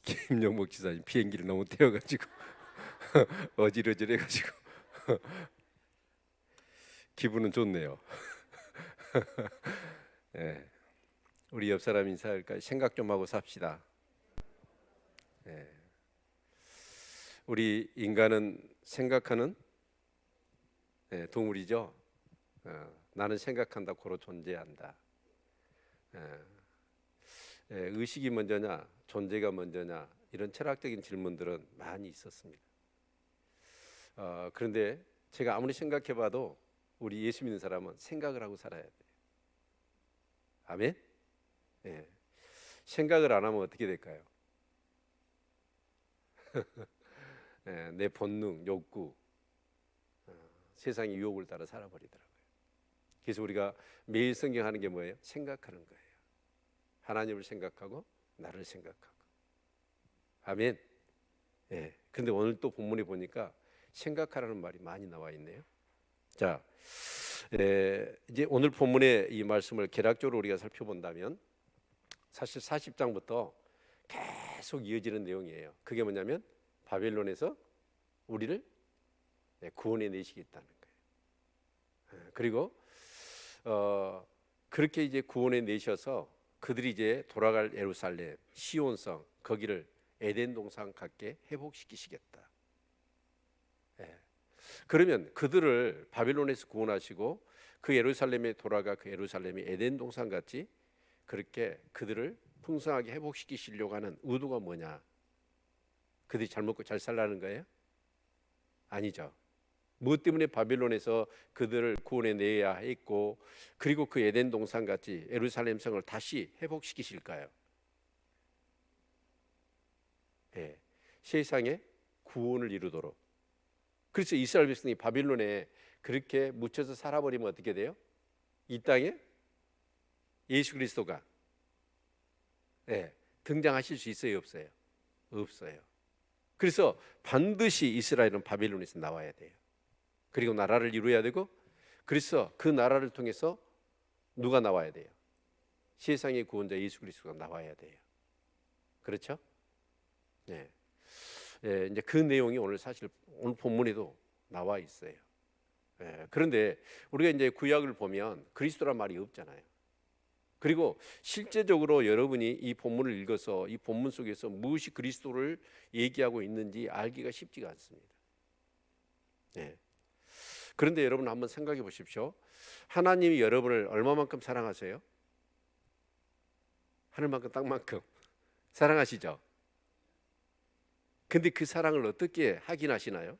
김영목 지사님 비행기를 너무 태워가지고 어지러지해가지고 기분은 좋네요. 예, 우리 옆 사람 인사할까? 생각 좀 하고 삽시다. 예, 우리 인간은 생각하는 동물이죠. 나는 생각한다, 고로 존재한다. 예, 의식이 먼저냐, 존재가 먼저냐, 이런 철학적인 질문들은 많이 있었습니다. 그런데 제가 아무리 생각해봐도 우리 예수 믿는 사람은 생각을 하고 살아야 돼요. 아멘? 예. 생각을 안 하면 어떻게 될까요? 내 본능, 욕구, 세상의 유혹을 따라 살아버리더라고요. 그래서 우리가 매일 성경하는 게 뭐예요? 생각하는 거예요. 하나님을 생각하고 나를 생각하고. 아멘. 예. 근데 오늘 또 본문에 보니까 생각하라는 말이 많이 나와 있네요. 자, 이제 오늘 본문의 이 말씀을 개략적으로 우리가 살펴본다면 사실 40장부터 계속 이어지는 내용이에요. 그게 뭐냐면 바벨론에서 우리를 구원해 내시겠다는 거예요. 그리고 그렇게 이제 구원해 내셔서 그들이 이제 돌아갈 예루살렘, 시온성, 거기를 에덴 동산 같게 회복시키시겠다. 그러면 그들을 바벨론에서 구원하시고 그 예루살렘에 돌아가 그 예루살렘이 에덴 동산 같이 그렇게 그들을 풍성하게 회복시키시려고 하는 의도가 뭐냐? 그들이 잘 먹고 잘 살라는 거예요? 아니죠. 무엇 때문에 바벨론에서 그들을 구원해 내야 했고 그리고 그 에덴 동산 같이 예루살렘 성을 다시 회복시키실까요? 예, 세상에 구원을 이루도록. 그래서 이스라엘 백성이 바빌론에 그렇게 묻혀서 살아버리면 어떻게 돼요? 이 땅에 예수 그리스도가 등장하실 수 있어요, 없어요? 없어요. 그래서 반드시 이스라엘은 바빌론에서 나와야 돼요. 그리고 나라를 이루어야 되고, 그래서 그 나라를 통해서 누가 나와야 돼요? 세상의 구원자 예수 그리스도가 나와야 돼요. 그렇죠? 네. 이제 그 내용이 오늘 사실 오늘 본문에도 나와 있어요. 그런데 우리가 이제 구약을 보면 그리스도란 말이 없잖아요. 그리고 실제적으로 여러분이 이 본문을 읽어서 이 본문 속에서 무엇이 그리스도를 얘기하고 있는지 알기가 쉽지가 않습니다. 그런데 여러분 한번 생각해 보십시오. 하나님이 여러분을 얼마만큼 사랑하세요? 하늘만큼 땅만큼 사랑하시죠? 근데 그 사랑을 어떻게 확인하시나요?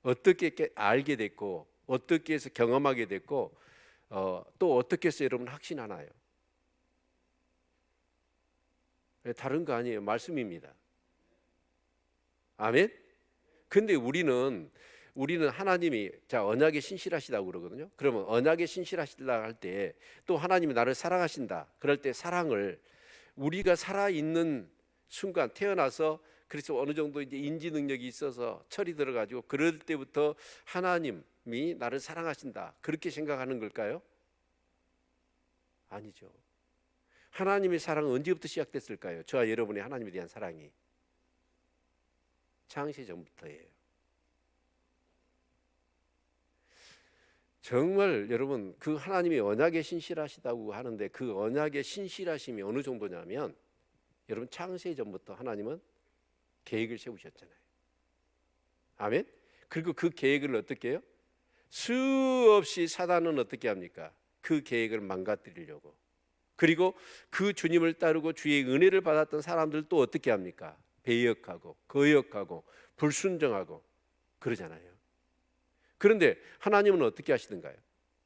어떻게 알게 됐고 어떻게 해서 경험하게 됐고 또 어떻게 해서 여러분 확신하나요? 다른 거 아니에요. 말씀입니다. 아멘? 근데 우리는 하나님이 언약에 신실하시다고 그러거든요. 그러면 언약에 신실하시다 할 때 또 하나님이 나를 사랑하신다. 그럴 때 사랑을 우리가 살아있는 순간 태어나서 그래서 어느 정도 이제 인지 능력이 있어서 철이 들어가지고 그럴 때부터 하나님이 나를 사랑하신다 그렇게 생각하는 걸까요? 아니죠. 하나님의 사랑은 언제부터 시작됐을까요? 저와 여러분의 하나님에 대한 사랑이 창세 전부터예요. 정말 여러분 그 하나님이 언약에 신실하시다고 하는데 그 언약의 신실하심이 어느 정도냐면 여러분 창세 전부터 하나님은 계획을 세우셨잖아요. 아멘. 그리고 그 계획을 어떻게 해요? 수없이 사단은 어떻게 합니까? 그 계획을 망가뜨리려고. 그리고 그 주님을 따르고 주의 은혜를 받았던 사람들 또 어떻게 합니까? 배역하고 거역하고 불순종하고 그러잖아요. 그런데 하나님은 어떻게 하시는가요?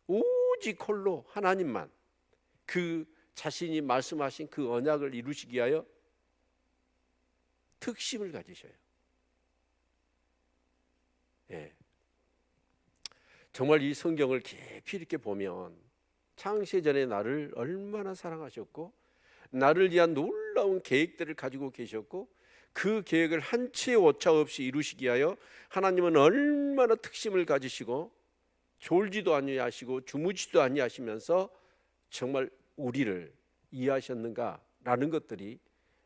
오직 홀로 하나님만 그 자신이 말씀하신 그 언약을 이루시기 위하여 특심을 가지셔요. 정말 이 성경을 깊이 이렇게 보면 창세전에 나를 얼마나 사랑하셨고 나를 위한 놀라운 계획들을 가지고 계셨고 그 계획을 한 치의 오차 없이 이루시기 위하여 하나님은 얼마나 특심을 가지시고 졸지도 아니하시고 주무지도 아니하시면서 정말 우리를 이해하셨는가 라는 것들이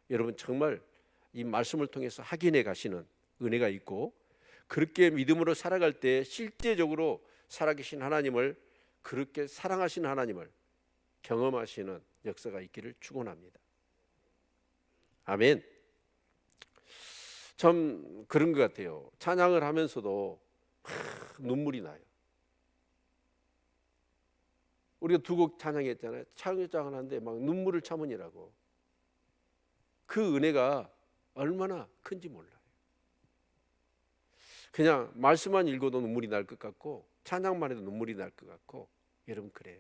여러분 정말 이 말씀을 통해서 확인해 가시는 은혜가 있고, 그렇게 믿음으로 살아갈 때 실제적으로 살아계신 하나님을, 그렇게 사랑하시는 하나님을 경험하시는 역사가 있기를 축원합니다. 아멘. 참 그런 것 같아요. 찬양을 하면서도 눈물이 나요. 우리가 두 곡 찬양했잖아요. 찬양을 하는데 막 눈물을 참으니라고. 그 은혜가 얼마나 큰지 몰라요. 그냥 말씀만 읽어도 눈물이 날 것 같고, 찬양만 해도 눈물이 날 것 같고, 여러분 그래요.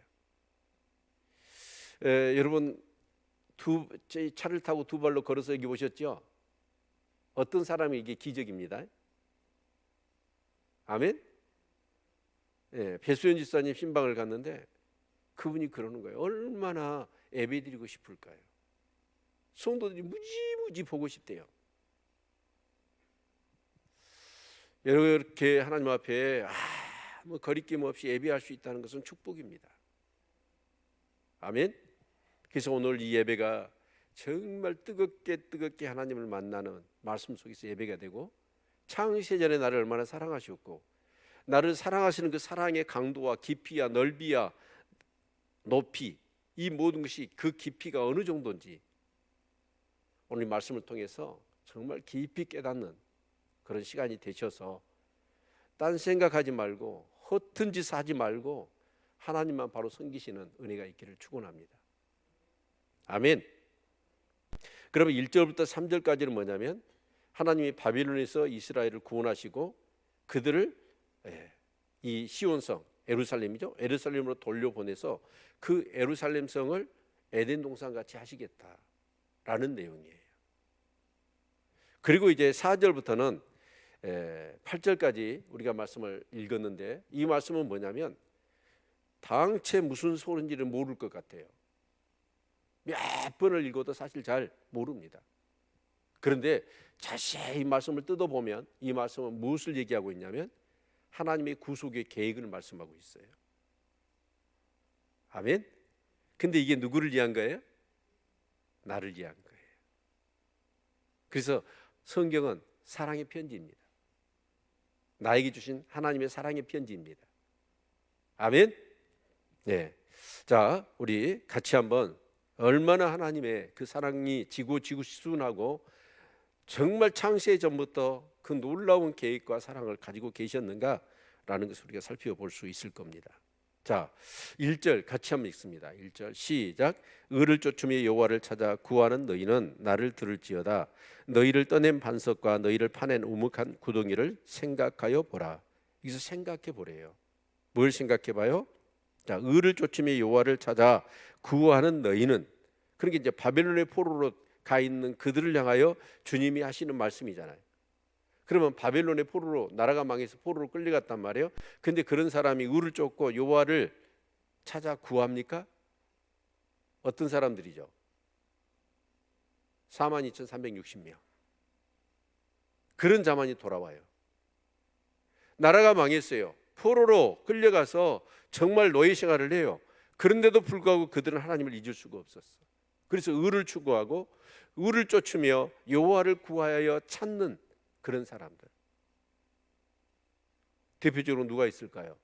여러분 차를 타고 두 발로 걸어서 여기 오셨죠? 어떤 사람이 이게 기적입니다. 아멘. 배수연 집사님 신방을 갔는데 그분이 그러는 거예요. 얼마나 예배드리고 싶을까요? 성도들이 무지무지 보고 싶대요. 이렇게 하나님 앞에 거리낌 없이 예배할 수 있다는 것은 축복입니다. 아멘. 그래서 오늘 이 예배가 정말 뜨겁게 하나님을 만나는 말씀 속에서 예배가 되고, 창세전에 나를 얼마나 사랑하셨고, 나를 사랑하시는 그 사랑의 강도와 깊이야 넓이야 높이, 이 모든 것이 그 깊이가 어느 정도인지 오늘 말씀을 통해서 정말 깊이 깨닫는 그런 시간이 되셔서, 딴 생각하지 말고 허튼 짓 하지 말고 하나님만 바로 섬기시는 은혜가 있기를 축원합니다. 아멘. 그러면 1절부터 3절까지는 뭐냐면, 하나님이 바빌론에서 이스라엘을 구원하시고 그들을 이 시온성, 예루살렘이죠, 예루살렘으로 돌려보내서 그 예루살렘 성을 에덴 동산같이 하시겠다라는 내용이에요. 그리고 이제 4절부터는 8절까지 우리가 말씀을 읽었는데, 이 말씀은 뭐냐면 당최 무슨 소리인지를 모를 것 같아요. 몇 번을 읽어도 사실 잘 모릅니다. 그런데 자세히 말씀을 뜯어보면 이 말씀은 무엇을 얘기하고 있냐면 하나님의 구속의 계획을 말씀하고 있어요. 아멘. 근데 이게 누구를 위한 거예요? 나를 위한 거예요. 그래서 성경은 사랑의 편지입니다. 나에게 주신 하나님의 사랑의 편지입니다. 아멘. 네. 자, 우리 같이 한번 얼마나 하나님의 그 사랑이 지구지구순하고 정말 창세 전부터 그 놀라운 계획과 사랑을 가지고 계셨는가라는 것을 우리가 살펴볼 수 있을 겁니다. 자, 1절 같이 한번 읽습니다. 1절 시작. 의를 쫓으며 여호와를 찾아 구하는 너희는 나를 들을지어다. 너희를 떠낸 반석과 너희를 파낸 우묵한 구덩이를 생각하여 보라. 여기서 생각해 보래요. 뭘 생각해 봐요? 자, 의를 쫓으며 여호와를 찾아 구하는 너희는, 그러니까 이제 바벨론의 포로로 가 있는 그들을 향하여 주님이 하시는 말씀이잖아요. 그러면 바벨론의 포로로, 나라가 망해서 포로로 끌려갔단 말이에요. 근데 그런 사람이 의를 쫓고 여호와를 찾아 구합니까? 어떤 사람들이죠? 42,360명. 그런 자만이 돌아와요. 나라가 망했어요. 포로로 끌려가서 정말 노예 생활을 해요. 그런데도 불구하고 그들은 하나님을 잊을 수가 없었어. 그래서 의를 추구하고 의를 쫓으며 여호와를 구하여 찾는 그런 사람들. 대표적으로 누가 있을까요?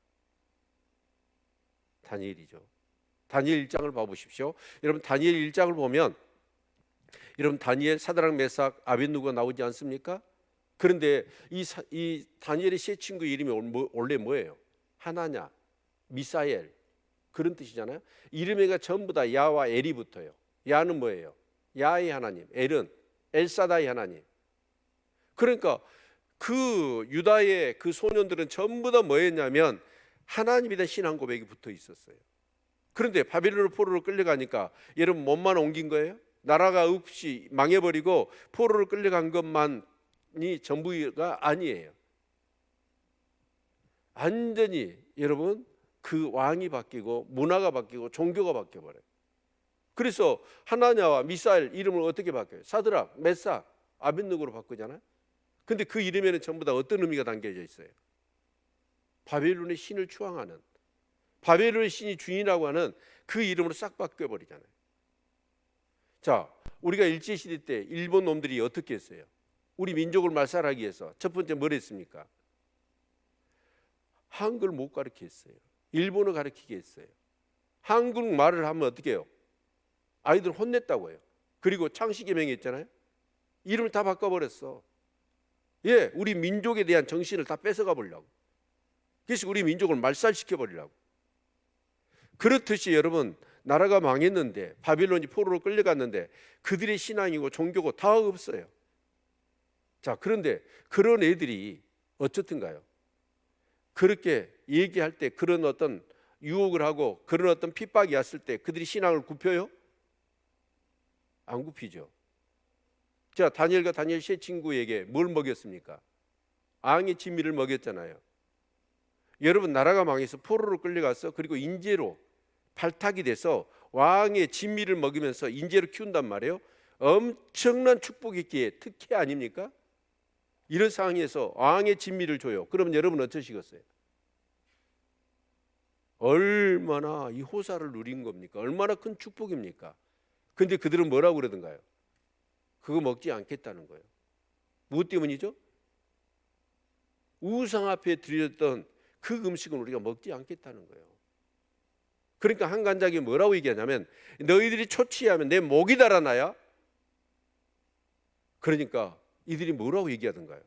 다니엘이죠. 다니엘 1장을 봐보십시오. 여러분 다니엘 1장을 보면 여러분 다니엘, 사드락, 메삭, 아벳느고가 나오지 않습니까? 그런데 이 다니엘의 세 친구 이름이 원래 뭐예요? 하나냐, 미사엘, 그런 뜻이잖아요. 이름에가 전부 다 야와 엘이 붙어요. 야는 뭐예요? 야의 하나님, 엘은 엘사다의 하나님. 그러니까 그 유다의 그 소년들은 전부 다 뭐였냐면 하나님에 대한 신앙 고백이 붙어 있었어요. 그런데 바빌론 포로로 끌려가니까 여러분 몸만 옮긴 거예요? 나라가 없이 망해버리고 포로로 끌려간 것만이 전부가 아니에요. 완전히 여러분 그 왕이 바뀌고 문화가 바뀌고 종교가 바뀌어버려요. 그래서 하나냐와 미사엘 이름을 어떻게 바뀌어요? 사드락, 메삭, 아벳느고로 바꾸잖아요. 근데 그 이름에는 전부 다 어떤 의미가 담겨져 있어요? 바벨론의 신을 추앙하는, 바벨론의 신이 주인이라고 하는 그 이름으로 싹 바뀌어버리잖아요. 자, 우리가 일제시대 때 일본 놈들이 어떻게 했어요? 우리 민족을 말살하기 위해서 첫 번째 뭘 했습니까? 한글 못 가르치게 했어요. 일본어 가르치게 했어요. 한국말을 하면 어떻게 해요? 아이들 혼냈다고 해요. 그리고 창씨개명이 했잖아요. 이름을 다 바꿔버렸어. 예, 우리 민족에 대한 정신을 다 뺏어가 버리려고. 그래서 우리 민족을 말살시켜 버리려고. 그렇듯이 여러분, 나라가 망했는데 바빌론이 포로로 끌려갔는데 그들의 신앙이고 종교고 다 없어요. 자, 그런데 그런 애들이 어쨌든가요? 그렇게 얘기할 때 그런 어떤 유혹을 하고 그런 어떤 핍박이 왔을 때 그들이 신앙을 굽혀요? 안 굽히죠. 자, 다니엘과 다니엘 세 친구에게 뭘 먹였습니까? 앙의 진미를 먹였잖아요. 여러분, 나라가 망해서 포로로 끌려가서 그리고 인재로 발탁이 돼서 왕의 진미를 먹이면서 인재로 키운단 말이에요. 엄청난 축복이기에 특혜 아닙니까? 이런 상황에서 왕의 진미를 줘요. 그러면 여러분 어떠시겠어요? 얼마나 이 호사를 누린 겁니까? 얼마나 큰 축복입니까? 근데 그들은 뭐라고 그러던가요? 그거 먹지 않겠다는 거예요. 무엇 때문이죠? 우상 앞에 드렸던 그 음식은 우리가 먹지 않겠다는 거예요. 그러니까 한 관장이 뭐라고 얘기하냐면 너희들이 초치하면 내 목이 달아나야. 그러니까 이들이 뭐라고 얘기하던가요?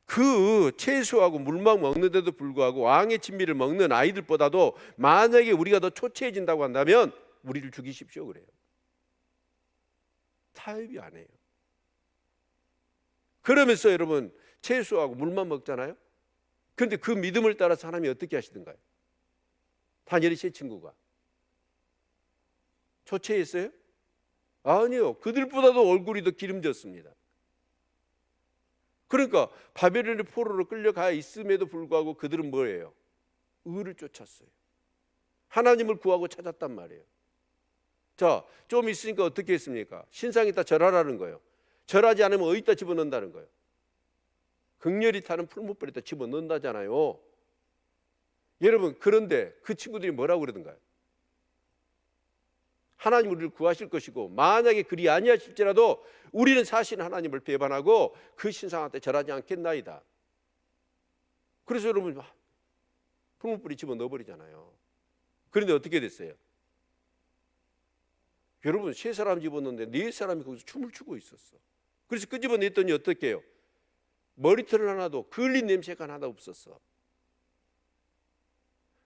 그 채소하고 물만 먹는데도 불구하고 왕의 진미를 먹는 아이들보다도 만약에 우리가 더 초췌해진다고 한다면 우리를 죽이십시오 그래요. 타협이 안 해요. 그러면서 여러분 채소하고 물만 먹잖아요. 그런데 그 믿음을 따라서 하나님이 어떻게 하시던가요? 다니엘의 세 친구가 초췌했어요? 아니요. 그들보다도 얼굴이 더 기름졌습니다. 그러니까 바벨론의 포로로 끌려가 있음에도 불구하고 그들은 뭐예요? 의를 쫓았어요. 하나님을 구하고 찾았단 말이에요. 자, 좀 있으니까 어떻게 했습니까? 신상에다 절하라는 거예요. 절하지 않으면 어디다 집어넣는다는 거예요? 극렬히 타는 풀무불에다 집어넣는다잖아요. 여러분, 그런데 그 친구들이 뭐라고 그러던가요? 하나님 우리를 구하실 것이고 만약에 그리 아니하실지라도 우리는 사실 하나님을 배반하고 그 신상한테 절하지 않겠나이다. 그래서 여러분 풀무불이 집어넣어버리잖아요. 그런데 어떻게 됐어요? 여러분 세 사람 집어넣는데 네 사람이 거기서 춤을 추고 있었어. 그래서 끄집어냈더니 어떻게 해요? 머리털 하나도 걸린 냄새가 하나도 없었어.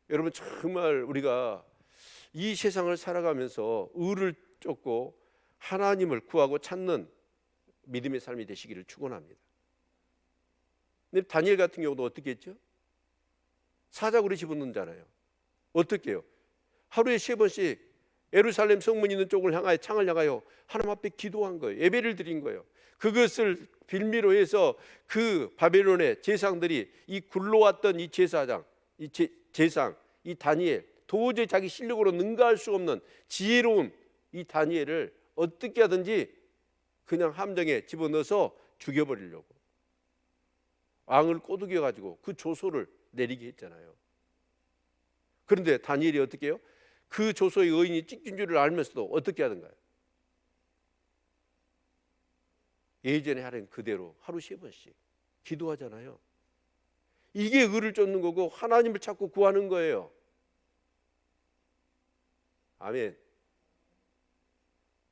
여러분 정말 우리가 이 세상을 살아가면서 의를 쫓고 하나님을 구하고 찾는 믿음의 삶이 되시기를 축원합니다. 근데 다니엘 같은 경우도 어떻게 했죠? 사자굴에 집어넣잖아요. 어떻게 해요? 하루에 3번씩 예루살렘 성문 있는 쪽을 향하여 창을 향하여 하나님 앞에 기도한 거예요. 예배를 드린 거예요. 그것을 빌미로 해서 그 바벨론의 제상들이 이 굴러왔던 이 제사장, 이 제상, 이 다니엘, 도저히 자기 실력으로 능가할 수 없는 지혜로운 이 다니엘을 어떻게 하든지 그냥 함정에 집어넣어서 죽여버리려고 왕을 꼬드겨 가지고 그 조소를 내리게 했잖아요. 그런데 다니엘이 어떻게 해요? 그 조소의 의인이 찢긴 줄을 알면서도 어떻게 하던가요? 예전에 하는 그대로 하루 3번씩 기도하잖아요. 이게 의를 쫓는 거고 하나님을 찾고 구하는 거예요. 아멘.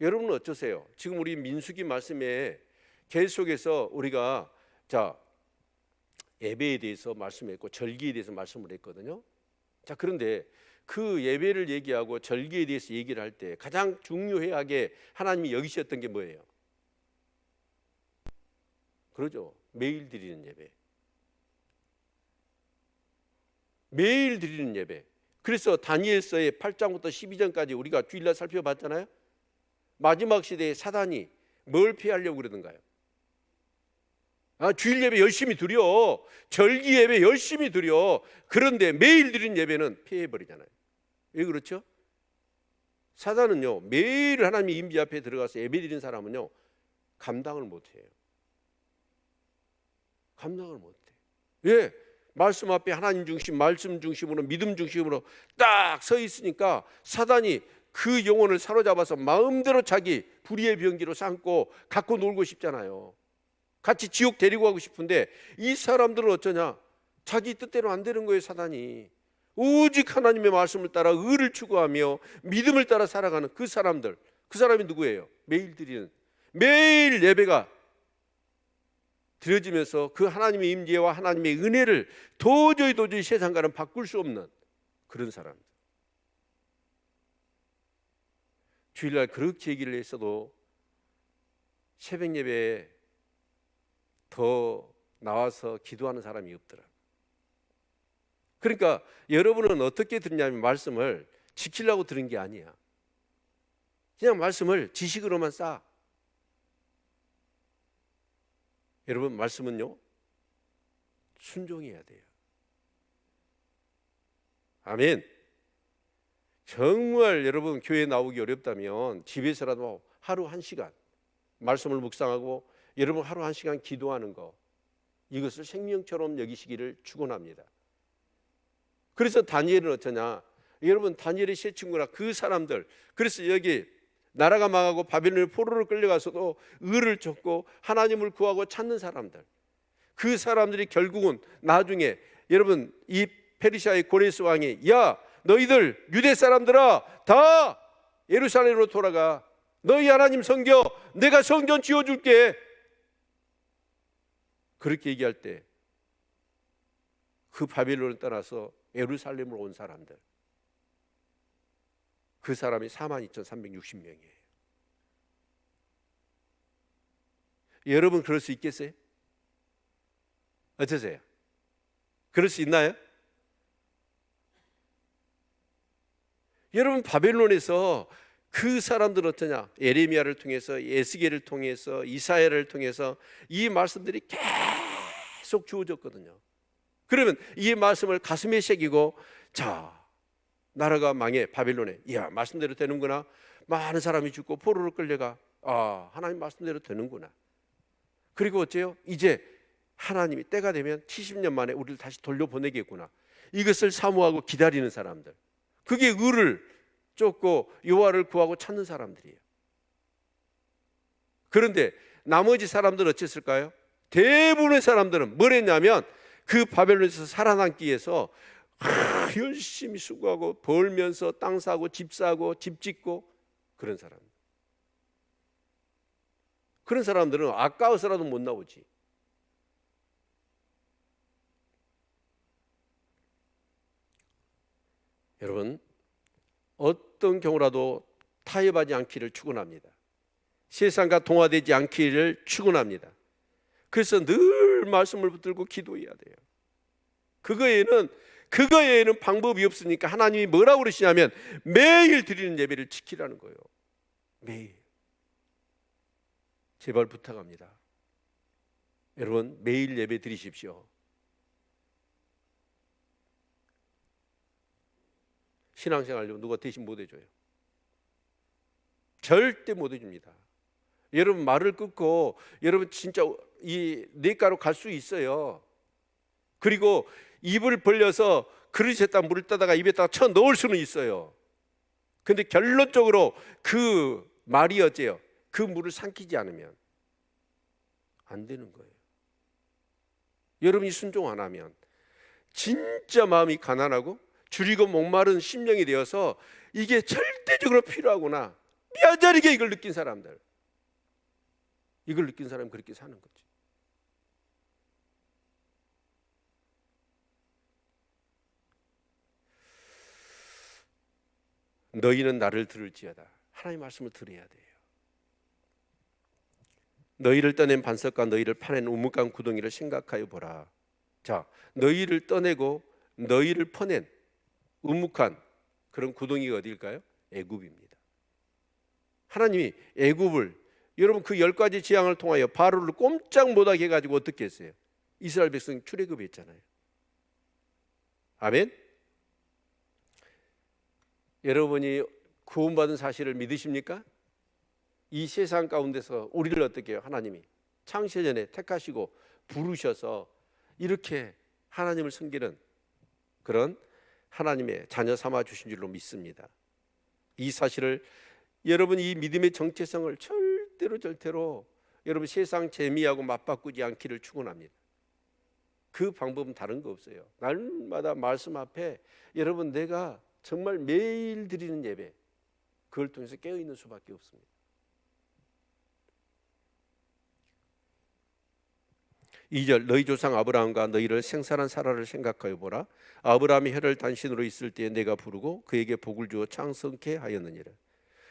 여러분은 어떠세요? 지금 우리 민수기 말씀에 계속해서 우리가 예배에 대해서 말씀했고 절기에 대해서 말씀을 했거든요. 자, 그런데 그 예배를 얘기하고 절기에 대해서 얘기를 할 때 가장 중요하게 하나님이 여기셨던 게 뭐예요? 그러죠. 매일 드리는 예배. 매일 드리는 예배. 그래서 다니엘서의 8장부터 12장까지 우리가 주일날 살펴봤잖아요. 마지막 시대에 사단이 뭘 피하려고 그러던가요? 주일 예배 열심히 드려. 절기 예배 열심히 드려. 그런데 매일 드리는 예배는 피해버리잖아요. 왜 그렇죠? 사단은요, 매일 하나님의 임재 앞에 들어가서 예배 드리는 사람은요 감당을 못해요. 감당을 못해. 왜? 말씀 앞에 하나님 중심, 말씀 중심으로, 믿음 중심으로 딱 서 있으니까 사단이 그 영혼을 사로잡아서 마음대로 자기 불의의 병기로 삼고 갖고 놀고 싶잖아요. 같이 지옥 데리고 가고 싶은데 이 사람들은 어쩌냐? 자기 뜻대로 안 되는 거예요. 사단이. 오직 하나님의 말씀을 따라 의를 추구하며 믿음을 따라 살아가는 그 사람들, 그 사람이 누구예요? 매일 드리는, 매일 예배가 드려지면서 그 하나님의 임재와 하나님의 은혜를 도저히 세상과는 바꿀 수 없는 그런 사람들. 주일날 그렇게 얘기를 했어도 새벽 예배에 더 나와서 기도하는 사람이 없더라. 그러니까 여러분은 어떻게 듣냐면 말씀을 지키려고 들은 게 아니야. 그냥 말씀을 지식으로만 쌓아. 여러분, 말씀은요 순종해야 돼요. 아멘. 정말 여러분 교회 나오기 어렵다면 집에서라도 하루 1시간 말씀을 묵상하고 여러분 하루 1시간 기도하는 거, 이것을 생명처럼 여기시기를 축원합니다. 그래서 다니엘은 어쩌냐? 여러분 다니엘의 세 친구나 그 사람들, 그래서 여기 나라가 망하고 바벨론의 포로로 끌려가서도 의를 쫓고 하나님을 구하고 찾는 사람들, 그 사람들이 결국은 나중에 여러분 이 페르시아의 고레스 왕이 야 너희들 유대 사람들아 다 예루살렘으로 돌아가, 너희 하나님 섬겨, 내가 성전 지어줄게, 그렇게 얘기할 때 그 바벨론을 떠나서 예루살렘으로 온 사람들, 그 사람이 42,360명이에요. 여러분 그럴 수 있겠어요? 어떠세요? 그럴 수 있나요? 여러분 바벨론에서 그 사람들은 어떠냐? 예레미야를 통해서, 에스겔을 통해서, 이사야를 통해서 이 말씀들이 계속 주어졌거든요. 그러면 이 말씀을 가슴에 새기고, 자 나라가 망해 바벨론에, 이야 말씀대로 되는구나, 많은 사람이 죽고 포로로 끌려가, 아 하나님 말씀대로 되는구나. 그리고 어째요? 이제 하나님이 때가 되면 70년 만에 우리를 다시 돌려보내겠구나, 이것을 사모하고 기다리는 사람들, 그게 의를 쫓고 여호와를 구하고 찾는 사람들이에요. 그런데 나머지 사람들은 어땠을까요? 대부분의 사람들은 뭘 했냐면 그 바벨론에서 살아남기 위해서 열심히 수고하고 벌면서 땅 사고 집 사고 집 짓고, 그런 사람, 그런 사람들은 아까워서라도 못 나오지. 여러분 어떤 경우라도 타협하지 않기를 축원합니다. 세상과 동화되지 않기를 축원합니다. 그래서 늘 말씀을 붙들고 기도해야 돼요. 그거에는 방법이 없으니까 하나님이 뭐라고 그러시냐면 매일 드리는 예배를 지키라는 거예요. 매일. 제발 부탁합니다. 여러분 매일 예배 드리십시오. 신앙생활로 누가 대신 못 해줘요. 절대 못 해줍니다. 여러분 말을 끊고 여러분 진짜 이 냇가로 갈 수 있어요. 그리고 입을 벌려서 그릇에다 물을 따다가 입에다가 쳐 넣을 수는 있어요. 근데 결론적으로 그 말이 어째요? 그 물을 삼키지 않으면 안 되는 거예요. 여러분이 순종 안 하면 진짜 마음이 가난하고 줄이고 목마른 심령이 되어서 이게 절대적으로 필요하구나, 뼈저리게 이걸 느낀 사람들, 이걸 느낀 사람은 그렇게 사는 거지. 너희는 나를 들을지어다. 하나님의 말씀을 들어야 돼요. 너희를 떠낸 반석과 너희를 파낸 우묵한 구덩이를 생각하여 보라. 자, 너희를 떠내고 너희를 퍼낸 우묵한 그런 구덩이가 어디일까요? 애굽입니다. 하나님이 애굽을, 여러분 그 10가지 재앙을 통하여 바로를 꼼짝 못하게 해가지고 어떻게 했어요? 이스라엘 백성 출애굽했잖아요. 아멘. 여러분이 구원받은 사실을 믿으십니까? 이 세상 가운데서 우리를 어떻게 해요? 하나님이 창세전에 택하시고 부르셔서 이렇게 하나님을 섬기는 그런 하나님의 자녀 삼아 주신 줄로 믿습니다. 이 사실을 여러분, 이 믿음의 정체성을 절대로 여러분 세상 재미하고 맞바꾸지 않기를 축원합니다. 그 방법은 다른 거 없어요. 날마다 말씀 앞에 여러분 내가 정말 매일 드리는 예배, 그걸 통해서 깨어 있는 수밖에 없습니다. 2절, 너희 조상 아브라함과 너희를 생산한 사라를 생각하여 보라. 아브라함이 혈을 단신으로 있을 때에 내가 부르고 그에게 복을 주어 창성케 하였느니라.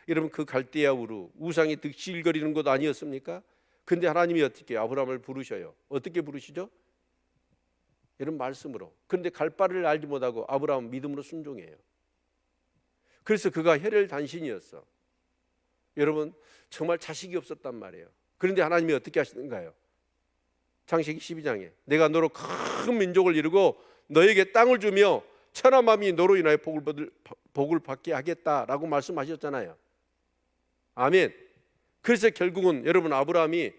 여러분, 그 갈대아 우루 우상이 득실거리는 곳 아니었습니까? 근데 하나님이 어떻게 아브라함을 부르셔요? 어떻게 부르시죠? 이런 말씀으로. 그런데 갈 바를 알지 못하고 아브라함은 믿음으로 순종해요. 그래서 그가 혈혈 단신이었어. 여러분, 정말 자식이 없었단 말이에요. 그런데 하나님이 어떻게 하시는가요? 창세기 12장에 내가 너로 큰 민족을 이루고 너에게 땅을 주며 천하 만민이 너로 인하여 복을 받게 하겠다라고 말씀하셨잖아요. 아멘. 그래서 결국은 여러분, 아브라함이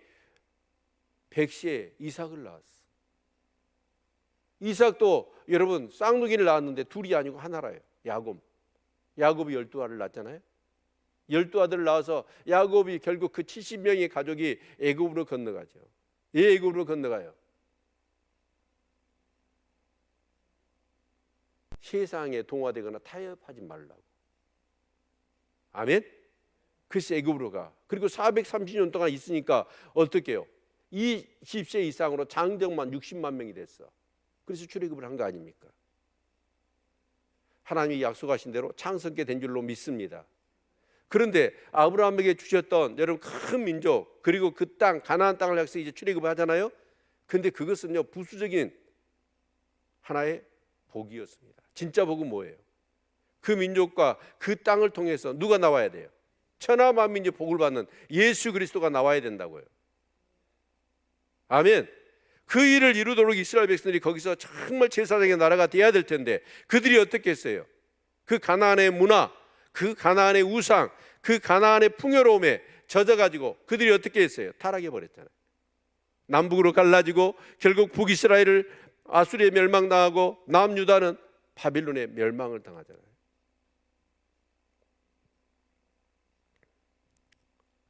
백시에 이삭을 낳았어. 이삭도 여러분 쌍둥이를 낳았는데 둘이 아니고 하나라요. 야곱이 12아들을 낳았잖아요. 12아들을 낳아서 야곱이 결국 그 70명의 가족이 애굽으로 건너가죠. 예, 애굽으로 건너가요. 세상에 동화되거나 타협하지 말라고. 아멘. 그래서 애굽으로 가. 그리고 430년 동안 있으니까 어떻게 해요? 20세 이상으로 장정만 60만 명이 됐어. 그래서 출애굽을 한 거 아닙니까? 하나님이 약속하신 대로 창성케 된 줄로 믿습니다. 그런데 아브라함에게 주셨던 여러분 큰 민족, 그리고 그 땅 가나안 땅을 향해서 이제 출애굽을 하잖아요. 근데 그것은요 부수적인 하나의 복이었습니다. 진짜 복은 뭐예요? 그 민족과 그 땅을 통해서 누가 나와야 돼요? 천하 만민이 복을 받는 예수 그리스도가 나와야 된다고요. 아멘. 그 일을 이루도록 이스라엘 백성들이 거기서 정말 제사장의 나라가 돼야 될 텐데 그들이 어떻게 했어요? 그 가나안의 문화, 그 가나안의 우상, 그 가나안의 풍요로움에 젖어가지고 그들이 어떻게 했어요? 타락해 버렸잖아요. 남북으로 갈라지고 결국 북이스라엘을 아수리에 멸망당하고 남유다는 바빌론에 멸망을 당하잖아요.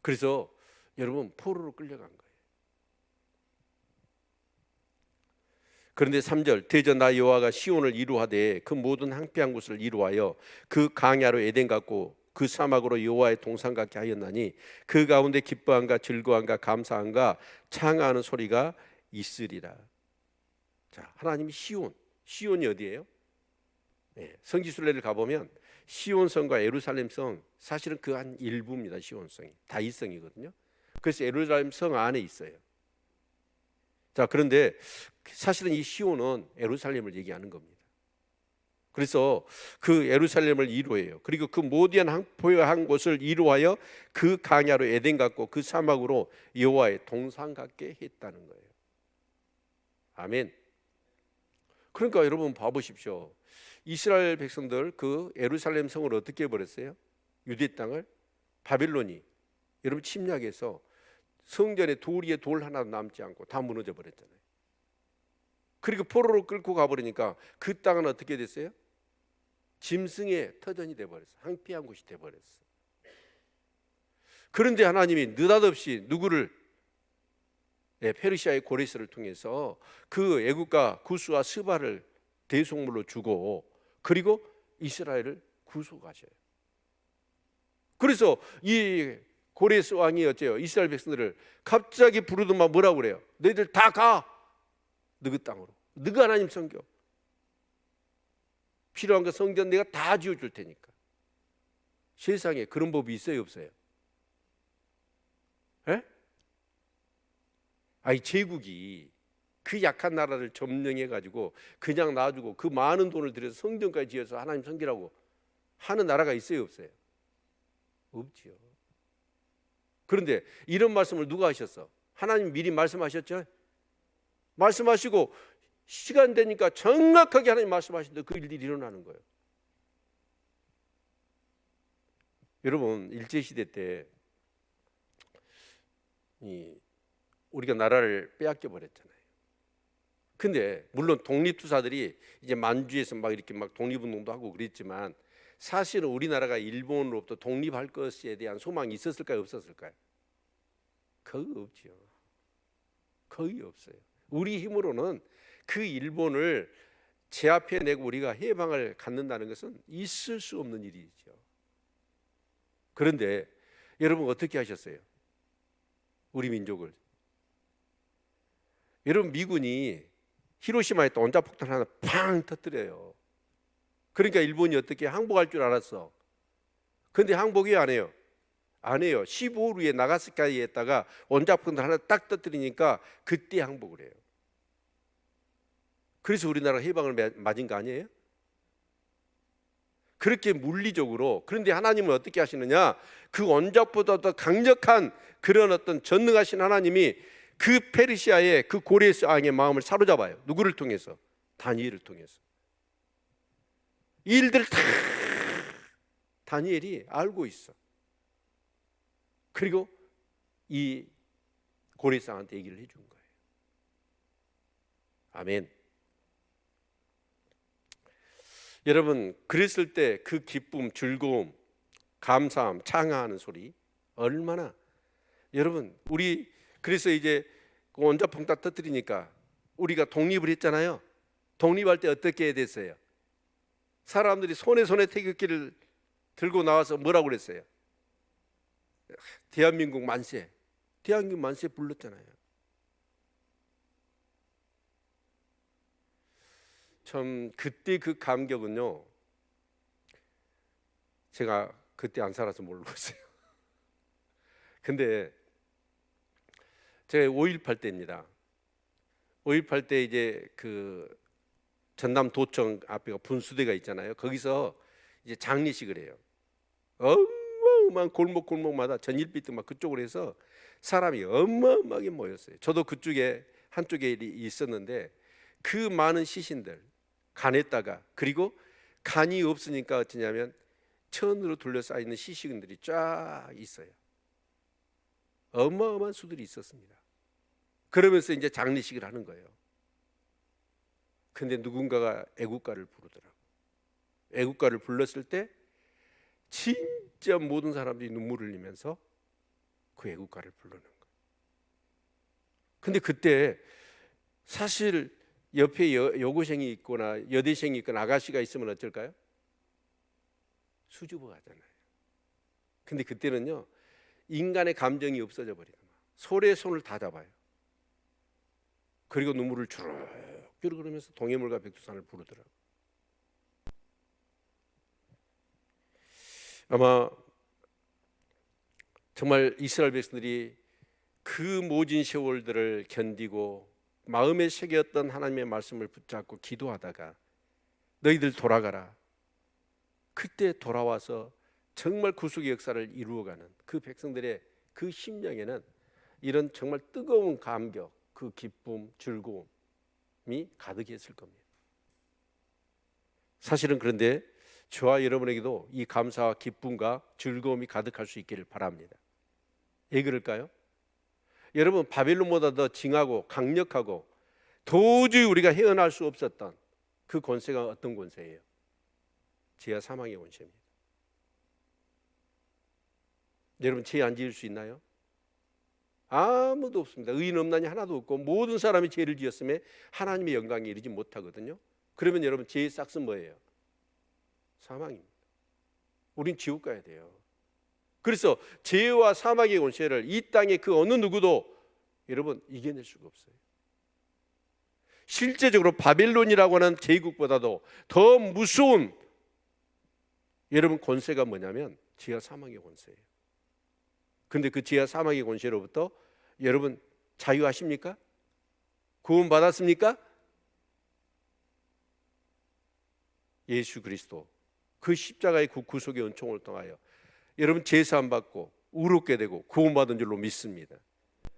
그래서 여러분 포로로 끌려간 거예요. 그런데 3절, 대저 나 여호와가 시온을 이루하되 그 모든 황폐한 곳을 이루하여 그 강야로 에덴 같고 그 사막으로 여호와의 동산 같게 하였나니 그 가운데 기뻐함과 즐거움과 감사함과 창하는 소리가 있으리라. 자, 하나님이 시온이 어디예요? 네, 성지순례를 가보면 시온성과 예루살렘성 사실은 그 한 일부입니다. 시온성이 다윗성이거든요. 그래서 예루살렘성 안에 있어요. 자, 그런데 사실은 이 시온은 예루살렘을 얘기하는 겁니다. 그래서 그 예루살렘을 이루어요. 그리고 그 모든 황폐한 곳을 이루하여 그 강야로 에덴 같고 그 사막으로 여호와의 동산 같게 했다는 거예요. 아멘. 그러니까 여러분 봐보십시오. 이스라엘 백성들 그 예루살렘 성을 어떻게 해버렸어요? 유대 땅을 바빌론이 여러분 침략해서 성전에 돌 위에 돌 하나도 남지 않고 다 무너져 버렸잖아요. 그리고 포로로 끌고 가버리니까 그 땅은 어떻게 됐어요? 짐승의 터전이 돼버렸어요. 황폐한 곳이 돼버렸어요. 그런데 하나님이 느닷없이 누구를 페르시아의 고레스를 통해서 그 애국가 구스와 스바를 대속물로 주고 그리고 이스라엘을 구속하셔요. 그래서 이 고레스 왕이 어째요? 이스라엘 백성들을 갑자기 부르더만 뭐라고 그래요? 너희들 다 가! 너희 땅으로. 너희 하나님 섬겨. 필요한 거 성전 내가 다 지어줄 테니까. 세상에 그런 법이 있어요, 없어요? 에? 아니 제국이 그 약한 나라를 점령해가지고 그냥 놔주고 그 많은 돈을 들여서 성전까지 지어서 하나님 섬기라고 하는 나라가 있어요, 없어요? 없지요. 그런데 이런 말씀을 누가 하셨어? 하나님 미리 말씀하셨죠? 말씀하시고 시간 되니까 정확하게 하나님 말씀하시는데 그 일들이 일어나는 거예요. 여러분 일제시대 때 우리가 나라를 빼앗겨 버렸잖아요. 근데 물론 독립투사들이 이제 만주에서 막 이렇게 막 독립운동도 하고 그랬지만 사실은 우리나라가 일본으로부터 독립할 것에 대한 소망이 있었을까요? 없었을까요? 거의 없죠. 거의 없어요. 우리 힘으로는 그 일본을 제압해내고 우리가 해방을 갖는다는 것은 있을 수 없는 일이죠. 그런데 여러분 어떻게 하셨어요? 우리 민족을. 여러분 미군이 히로시마에 또 원자폭탄 하나 팡 터뜨려요. 그러니까 일본이 어떻게 항복할 줄 알았어. 근데 항복이 안 해요. 안 해요. 15일 후에 나가사키에다가 원자폭탄 하나 딱 터뜨리니까 그때 항복을 해요. 그래서 우리나라 해방을 맞은 거 아니에요? 그렇게 물리적으로. 그런데 하나님은 어떻게 하시느냐? 그 원작보다 더 강력한 그런 어떤 전능하신 하나님이 그 페르시아의 그 고레스 왕의 마음을 사로잡아요. 누구를 통해서? 다니엘을 통해서. 이 일들을 다 다니엘이 알고 있어. 그리고 이 고레스 왕한테 얘기를 해준 거예요. 아멘. 여러분 그랬을 때 그 기쁨, 즐거움, 감사함, 찬양하는 소리 얼마나. 여러분 우리 그래서 이제 그 원자폭탄 터뜨리니까 우리가 독립을 했잖아요. 독립할 때 어떻게 해야 됐어요? 사람들이 손에 태극기를 들고 나와서 뭐라고 그랬어요? 대한민국 만세. 대한민국 만세 불렀잖아요. 참 그때 그 감격은요, 제가 그때 안 살아서 모르겠어요. 근데 제가 5.18 때입니다. 5.18 때 이제 그 전남도청 앞에 분수대가 있잖아요. 거기서 이제 장례식을 해요. 어마어마한 골목마다 전일비트 막 그쪽으로 해서 사람이 어마어마하게 모였어요. 저도 그쪽에 한쪽에 있었는데 그 많은 시신들 간에다가, 그리고 간이 없으니까 어쩌냐면 천으로 둘러싸여 있는 시신들이 쫙 있어요. 어마어마한 수들이 있었습니다. 그러면서 이제 장례식을 하는 거예요. 근데 누군가가 애국가를 부르더라고. 애국가를 불렀을 때 진짜 모든 사람들이 눈물을 흘리면서 그 애국가를 부르는 거예요. 근데 그때 사실 옆에 여고생이 있거나 여대생이 있거나 아가씨가 있으면 어쩔까요? 수줍어 하잖아요. 근데 그때는요, 인간의 감정이 없어져 버리고 소리의 손을 다 잡아요. 그리고 눈물을 주룩주룩 그러면서 동해물과 백두산을 부르더라고요. 아마 정말 이스라엘 백성들이 그 모진 세월들을 견디고 마음에 새겼던 하나님의 말씀을 붙잡고 기도하다가 너희들 돌아가라. 그때 돌아와서 정말 구속의 역사를 이루어가는 그 백성들의 그 심령에는 이런 정말 뜨거운 감격, 그 기쁨, 즐거움이 가득했을 겁니다. 사실은 그런데 저와 여러분에게도 이 감사와 기쁨과 즐거움이 가득할 수 있기를 바랍니다. 왜 그럴까요? 여러분, 바벨론보다 더 징하고 강력하고 도저히 우리가 헤어날 수 없었던 그 권세가 어떤 권세예요? 죄와 사망의 권세입니다. 여러분, 죄 안 지을 수 있나요? 아무도 없습니다. 의인 없나니 하나도 없고 모든 사람이 죄를 지었음에 하나님의 영광에 이르지 못하거든요. 그러면 여러분, 죄의 싹은 뭐예요? 사망입니다. 우린 지옥 가야 돼요. 그래서 죄와 사망의 권세를 이 땅의 그 어느 누구도 여러분 이겨낼 수가 없어요. 실제적으로 바벨론이라고 하는 제국보다도 더 무서운 여러분 권세가 뭐냐면 죄와 사망의 권세예요. 근데 그 죄와 사망의 권세로부터 여러분 자유하십니까? 구원 받았습니까? 예수 그리스도 그 십자가의 그 구속의 은총을 통하여 여러분 제사함 받고 의롭게 되고 구원받은 줄로 믿습니다.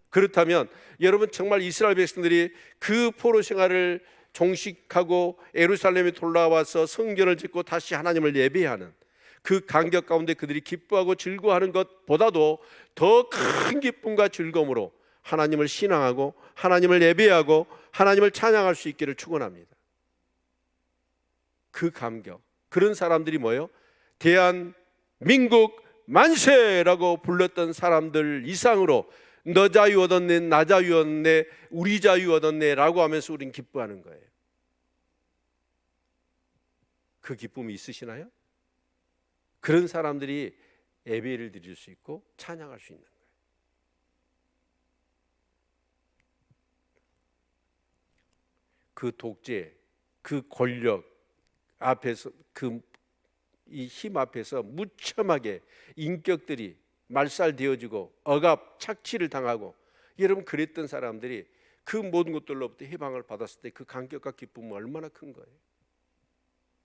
그렇다면 여러분 정말 이스라엘 백성들이 그 포로 생활을 종식하고 예루살렘에 돌아와서 성전을 짓고 다시 하나님을 예배하는 그 감격 가운데 그들이 기뻐하고 즐거워하는 것보다도 더 큰 기쁨과 즐거움으로 하나님을 신앙하고 하나님을 예배하고 하나님을 찬양할 수 있기를 축원합니다. 그 감격, 그런 사람들이 뭐예요? 대한민국 만세라고 불렀던 사람들 이상으로 너 자유 얻었네, 나 자유 얻었네, 우리 자유 얻었네 라고 하면서 우린 기뻐하는 거예요. 그 기쁨이 있으시나요? 그런 사람들이 예배를 드릴 수 있고 찬양할 수 있는 거예요. 그 독재, 그 권력 앞에서, 이 힘 앞에서 무참하게 인격들이 말살되어지고 억압, 착취를 당하고, 여러분 그랬던 사람들이 그 모든 것들로부터 해방을 받았을 때 그 감격과 기쁨은 얼마나 큰 거예요.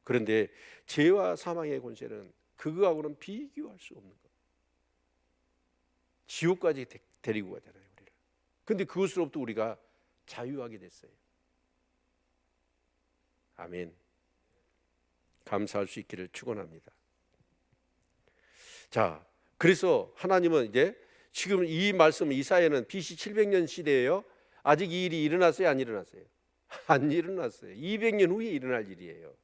그런데 죄와 사망의 권세는 그거하고는 비교할 수 없는 거예요. 지옥까지 데리고 가잖아요, 우리를. 그런데 그것으로부터 우리가 자유하게 됐어요. 아멘. 감사할 수 있기를 축원합니다. 자, 그래서 하나님은 이제 지금 이 말씀, 이사야는 BC 700년 시대예요. 아직 이 일이 일어났어요, 안 일어났어요? 안 일어났어요. 200년 후에 일어날 일이에요.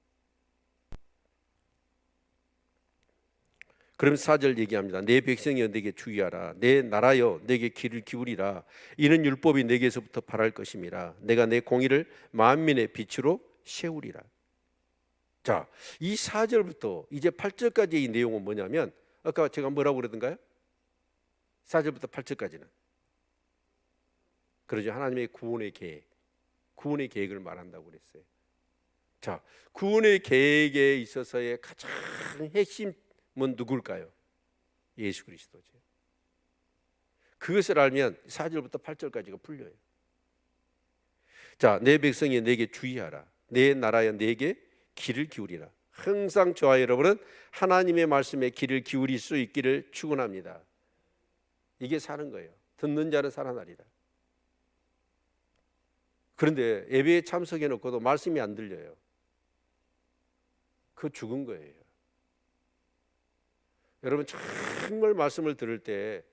그럼 4절 얘기합니다. 내 백성이여 내게 주의하라. 내 나라여 내게 귀를 기울이라. 이는 율법이 내게서부터 발할 것임이라. 내가 내 공의를 만민의 빛으로 세우리라. 자, 이 4절부터 이제 8절까지의 이 내용은 뭐냐면, 아까 제가 뭐라고 그러던가요? 4절부터 8절까지는 그러죠. 하나님의 구원의 계획, 구원의 계획을 말한다고 그랬어요. 자, 구원의 계획에 있어서의 가장 핵심은 누굴까요? 예수 그리스도죠. 그것을 알면 4절부터 8절까지가 풀려요. 자, 내 백성이 내게 주의하라. 내 나라여 내게 귀를 기울이라. 항상 저와 여러분은 하나님의 말씀에 귀를 기울일 수 있기를 축원합니다. 이게 사는 거예요. 듣는 자는 살아나리라. 그런데 예배에 참석해 놓고도 말씀이 안 들려요. 그거 죽은 거예요. 여러분 정말 말씀을 들을 때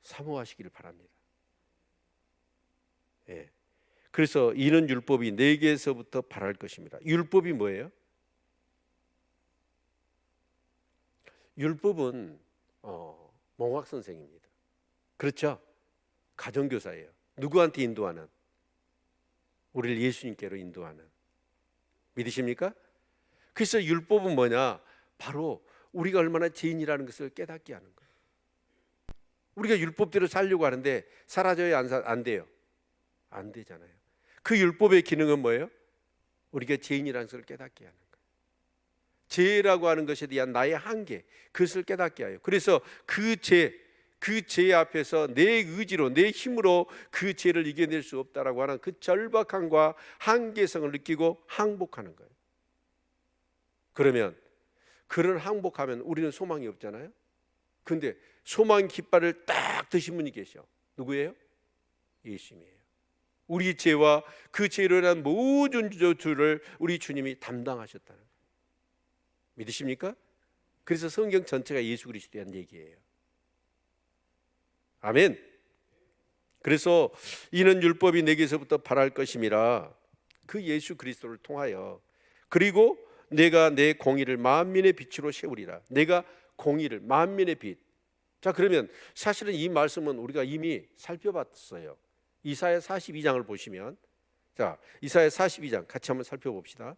사모하시기를 바랍니다. 예. 그래서 이는 율법이 내게서부터 발할 것입니다. 율법이 뭐예요? 율법은 몽학 선생입니다. 그렇죠? 가정교사예요. 누구한테 인도하는? 우리를 예수님께로 인도하는. 믿으십니까? 그래서 율법은 뭐냐? 바로 우리가 얼마나 죄인이라는 것을 깨닫게 하는 거예요. 우리가 율법대로 살려고 하는데 사라져야 안 돼요? 안 되잖아요. 그 율법의 기능은 뭐예요? 우리가 죄인이라는 것을 깨닫게 하는 거예요. 죄라고 하는 것에 대한 나의 한계, 그것을 깨닫게 하여. 그래서 그 죄 앞에서 내 의지로, 내 힘으로 그 죄를 이겨낼 수 없다라고 하는 그 절박함과 한계성을 느끼고 항복하는 거예요. 그러면 그런 항복하면 우리는 소망이 없잖아요. 그런데 소망 깃발을 딱 드신 분이 계셔. 누구예요? 예수님이에요. 우리 죄와 그 죄로 인한 모든 죄를 우리 주님이 담당하셨다는 거예요. 믿으십니까? 그래서 성경 전체가 예수 그리스도에 대한 얘기예요. 아멘. 그래서 이는 율법이 내게서부터 발할 것임이라. 그 예수 그리스도를 통하여, 그리고 내가 내 공의를 만민의 빛으로 세우리라. 내가 공의를, 만민의 빛. 자, 그러면 사실은 이 말씀은 우리가 이미 살펴봤어요. 이사야 42장을 보시면, 자, 이사야 42장 같이 한번 살펴봅시다.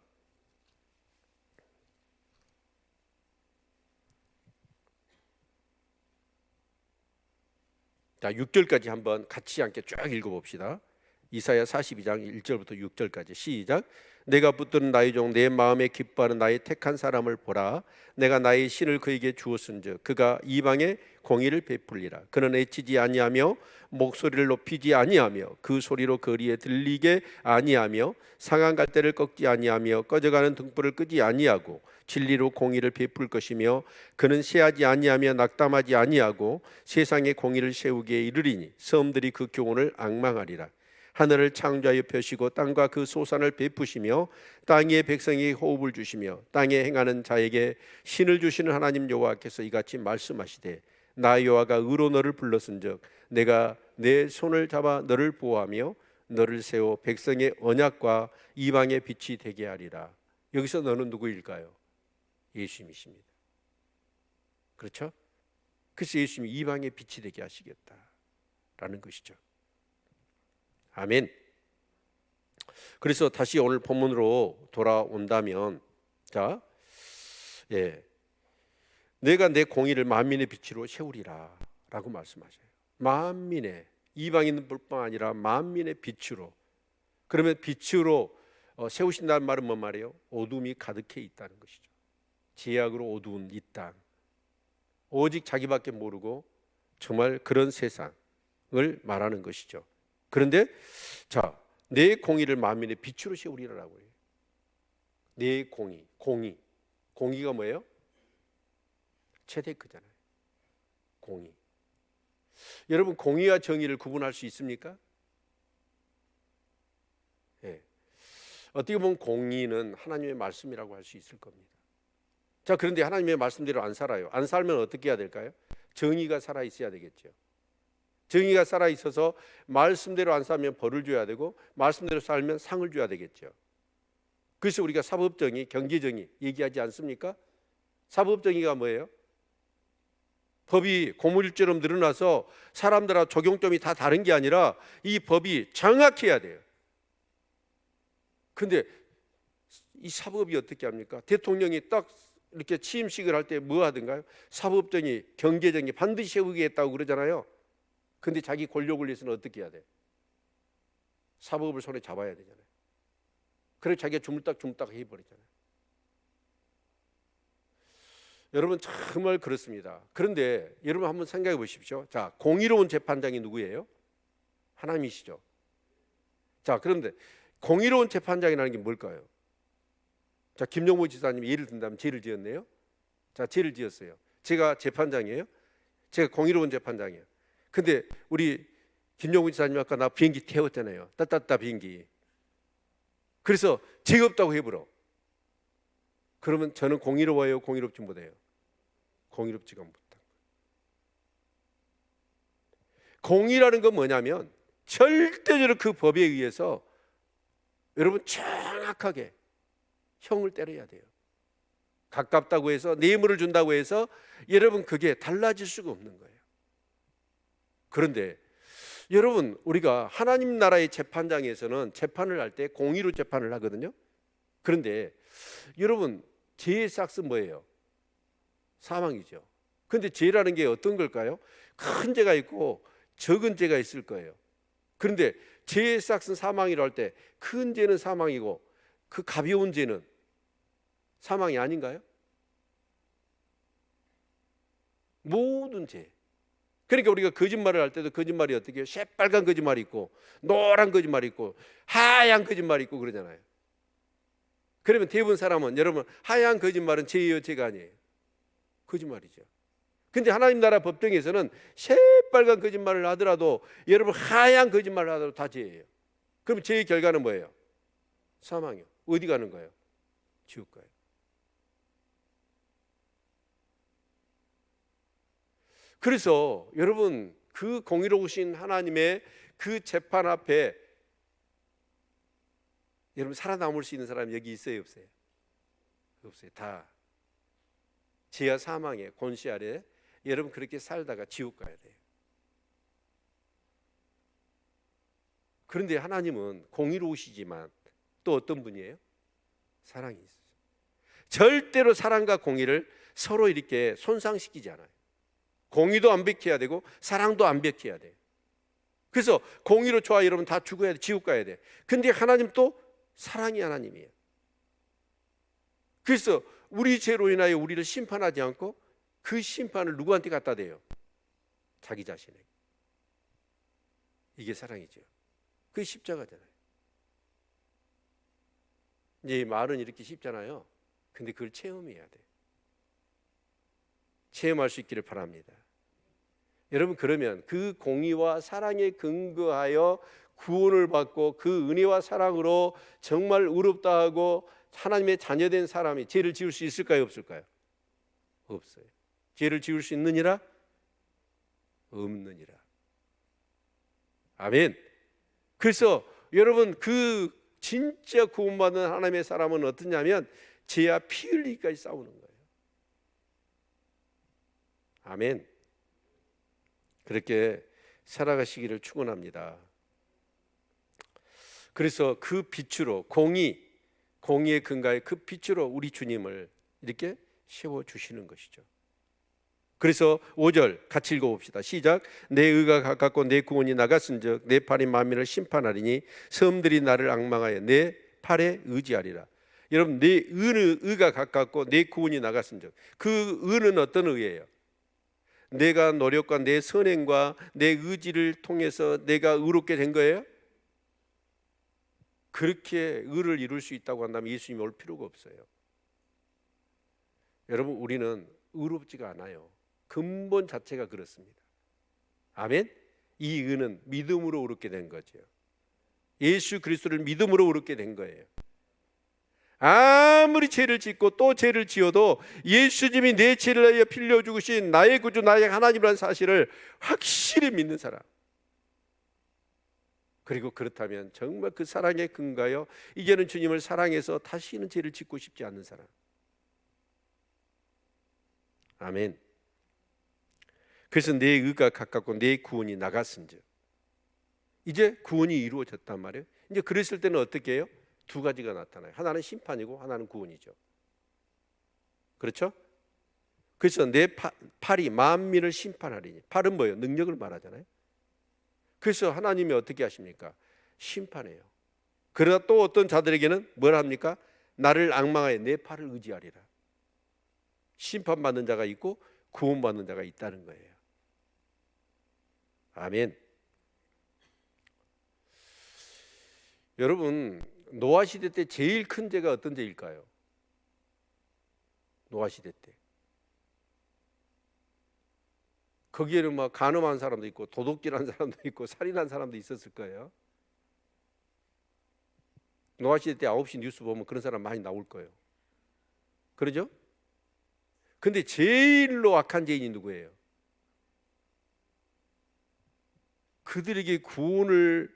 자, 6절까지 한번 같이 함께 쭉 읽어봅시다. 이사야 42장 1절부터 6절까지 시작. 내가 붙드는 나의 종 내 마음에 기뻐하는 나의 택한 사람을 보라. 내가 나의 신을 그에게 주었은즉 그가 이방에 공의를 베풀리라. 그는 애치지 아니하며 목소리를 높이지 아니하며 그 소리로 거리에 들리게 아니하며 상한 갈대를 꺾지 아니하며 꺼져가는 등불을 끄지 아니하고 진리로 공의를 베풀 것이며 그는 세하지 아니하며 낙담하지 아니하고 세상에 공의를 세우기에 이르리니 섬들이 그 교훈을 앙망하리라. 하늘을 창조하여 펴시고 땅과 그 소산을 베푸시며 땅 위의 백성에게 호흡을 주시며 땅에 행하는 자에게 신을 주시는 하나님 여호와께서 이같이 말씀하시되 나 여호와가 의로 너를 불렀은즉 내가 내 손을 잡아 너를 보호하며 너를 세워 백성의 언약과 이방의 빛이 되게 하리라. 여기서 너는 누구일까요? 예수님이십니다. 그렇죠? 그래서 예수님이 이방의 빛이 되게 하시겠다라는 것이죠. 아멘. 그래서 다시 오늘 본문으로 돌아온다면, 자, 내가 내 공의를 만민의 빛으로 세우리라라고 말씀하셔요. 만민의, 이방인뿐만 아니라 만민의 빛으로. 그러면 빛으로 세우신다는 말은 뭔 말이에요? 어둠이 가득해 있다는 것이죠. 죄악으로 어두운 이 땅, 오직 자기밖에 모르고 정말 그런 세상을 말하는 것이죠. 그런데 자, 내 공의를 만민의 빛으로 세우리라고 해요. 내 공의가 뭐예요? 체데크잖아요. 공의. 여러분, 공의와 정의를 구분할 수 있습니까? 예. 어떻게 보면 공의는 하나님의 말씀이라고 할 수 있을 겁니다. 자, 그런데 하나님의 말씀대로 안 살아요. 안 살면 어떻게 해야 될까요? 정의가 살아 있어야 되겠죠. 정의가 살아 있어서 말씀대로 안 살면 벌을 줘야 되고, 말씀대로 살면 상을 줘야 되겠죠. 그래서 우리가 사법정의, 경제정의 얘기하지 않습니까? 사법정의가 뭐예요? 법이 고무줄처럼 늘어나서 사람들하고 적용점이 다 다른 게 아니라 이 법이 정확해야 돼요. 근데 이 사법이 어떻게 합니까? 대통령이 딱 이렇게 취임식을 할 때 뭐 하던가요? 사법정의, 경제정의 반드시 세우겠다고 그러잖아요. 근데 자기 권력을 위해서는 어떻게 해야 돼? 사법을 손에 잡아야 되잖아요. 그래서 자기가 주물딱 해버리잖아요. 여러분, 정말 그렇습니다. 그런데 여러분 한번 생각해 보십시오. 자, 공의로운 재판장이 누구예요? 하나님이시죠. 자, 그런데 공의로운 재판장이라는 게 뭘까요? 자, 김용모 지사님이 예를 든다면 죄를 지었네요. 자, 죄를 지었어요. 제가 재판장이에요. 제가 공의로운 재판장이에요. 근데 우리 김용모 지사님 아까 나 비행기 태웠잖아요. 따따따 비행기. 그래서 죄 없다고 해버려. 그러면 저는 공의로워요, 공의롭지 못해요? 공의롭지가 못한 거예요. 공의라는 건 뭐냐면 절대적으로 그 법에 의해서 여러분 정확하게 형을 때려야 돼요. 가깝다고 해서 뇌물을 준다고 해서 여러분 그게 달라질 수가 없는 거예요. 그런데 여러분, 우리가 하나님 나라의 재판장에서는 재판을 할 때 공의로 재판을 하거든요. 그런데 여러분, 죄의 싹은 뭐예요? 사망이죠. 그런데 죄라는 게 어떤 걸까요? 큰 죄가 있고 적은 죄가 있을 거예요. 그런데 죄의 싹은 사망이라 할 때 큰 죄는 사망이고 그 가벼운 죄는 사망이 아닌가요? 모든 죄. 그러니까 우리가 거짓말을 할 때도 거짓말이 어떻게 해요? 새빨간 거짓말이 있고 노란 거짓말이 있고 하얀 거짓말이 있고 그러잖아요. 그러면 대부분 사람은, 여러분, 하얀 거짓말은 죄예요, 죄가 아니에요? 거짓말이죠. 근데 하나님 나라 법정에서는 새빨간 거짓말을 하더라도, 여러분, 하얀 거짓말을 하더라도 다 죄예요. 그럼 죄의 결과는 뭐예요? 사망이요. 어디 가는 거예요? 지옥 가요. 그래서 여러분, 그 공의로우신 하나님의 그 재판 앞에 여러분 살아남을 수 있는 사람이 여기 있어요, 없어요? 없어요. 다 죄와 사망의 권세 아래 여러분 그렇게 살다가 지옥 가야 돼요. 그런데 하나님은 공의로우시지만 또 어떤 분이에요? 사랑이 있어요. 절대로 사랑과 공의를 서로 이렇게 손상시키지 않아요. 공의도 안 베껴야 되고 사랑도 안 베껴야 돼요. 그래서 공의로 좋아 여러분 다 죽어야 돼, 지옥 가야 돼. 근데 하나님 또 사랑이 하나님이에요. 그래서 우리 죄로 인하여 우리를 심판하지 않고 그 심판을 누구한테 갖다 대요? 자기 자신에게. 이게 사랑이죠. 그게 십자가잖아요. 이제 말은 이렇게 쉽잖아요. 근데 그걸 체험해야 돼요. 체험할 수 있기를 바랍니다. 여러분, 그러면 그 공의와 사랑에 근거하여 구원을 받고 그 은혜와 사랑으로 정말 의롭다 하고 하나님의 자녀된 사람이 죄를 지을 수 있을까요, 없을까요? 없어요. 죄를 지을 수 있느니라? 없느니라. 아멘. 그래서 여러분, 그 진짜 구원받는 하나님의 사람은 어떠냐면 죄와 피 흘리기까지 싸우는 거예요. 아멘. 그렇게 살아가시기를 축원합니다. 그래서 그 빛으로 공의의 근가의 그 빛으로 우리 주님을 이렇게 세워주시는 것이죠. 그래서 5절 같이 읽어봅시다. 시작. 내 의가 가깝고 내 구원이 나갔은즉 내 팔이 만민을 심판하리니 섬들이 나를 앙망하여 내 팔에 의지하리라. 여러분, 내 의가 가깝고 내 구원이 나갔은즉, 그 의는 어떤 의예요? 내가 노력과 내 선행과 내 의지를 통해서 내가 의롭게 된 거예요? 그렇게 의를 이룰 수 있다고 한다면 예수님이 올 필요가 없어요. 여러분, 우리는 의롭지가 않아요. 근본 자체가 그렇습니다. 아멘. 이 의는 믿음으로 의롭게 된 거죠. 예수 그리스도를 믿음으로 의롭게 된 거예요. 아무리 죄를 짓고 또 죄를 지어도 예수님이 내 죄를 위하여 피 흘려 죽으신 나의 구주 나의 하나님이라는 사실을 확실히 믿는 사람, 그리고 그렇다면 정말 그 사랑에 근거하여 이제는 주님을 사랑해서 다시는 죄를 짓고 싶지 않는 사람. 아멘. 그래서 내 의가 가깝고 내 구원이 나갔은즉, 이제 구원이 이루어졌단 말이에요. 이제 그랬을 때는 어떻게 해요? 두 가지가 나타나요. 하나는 심판이고 하나는 구원이죠. 그렇죠? 그래서 내 팔이 만민을 심판하리니, 팔은 뭐예요? 능력을 말하잖아요. 그래서 하나님이 어떻게 하십니까? 심판해요. 그러나 또 어떤 자들에게는 뭘 합니까? 나를 앙망하여 내 팔을 의지하리라. 심판받는 자가 있고 구원받는 자가 있다는 거예요. 아멘. 여러분, 노아 시대 때 제일 큰 죄가 어떤 죄일까요? 노아 시대 때 거기에는 막 간음한 사람도 있고 도둑질한 사람도 있고 살인한 사람도 있었을 거예요. 노아 시대 때 9시 뉴스 보면 그런 사람 많이 나올 거예요. 그러죠? 근데 제일로 악한 죄인이 누구예요? 그들에게 구원을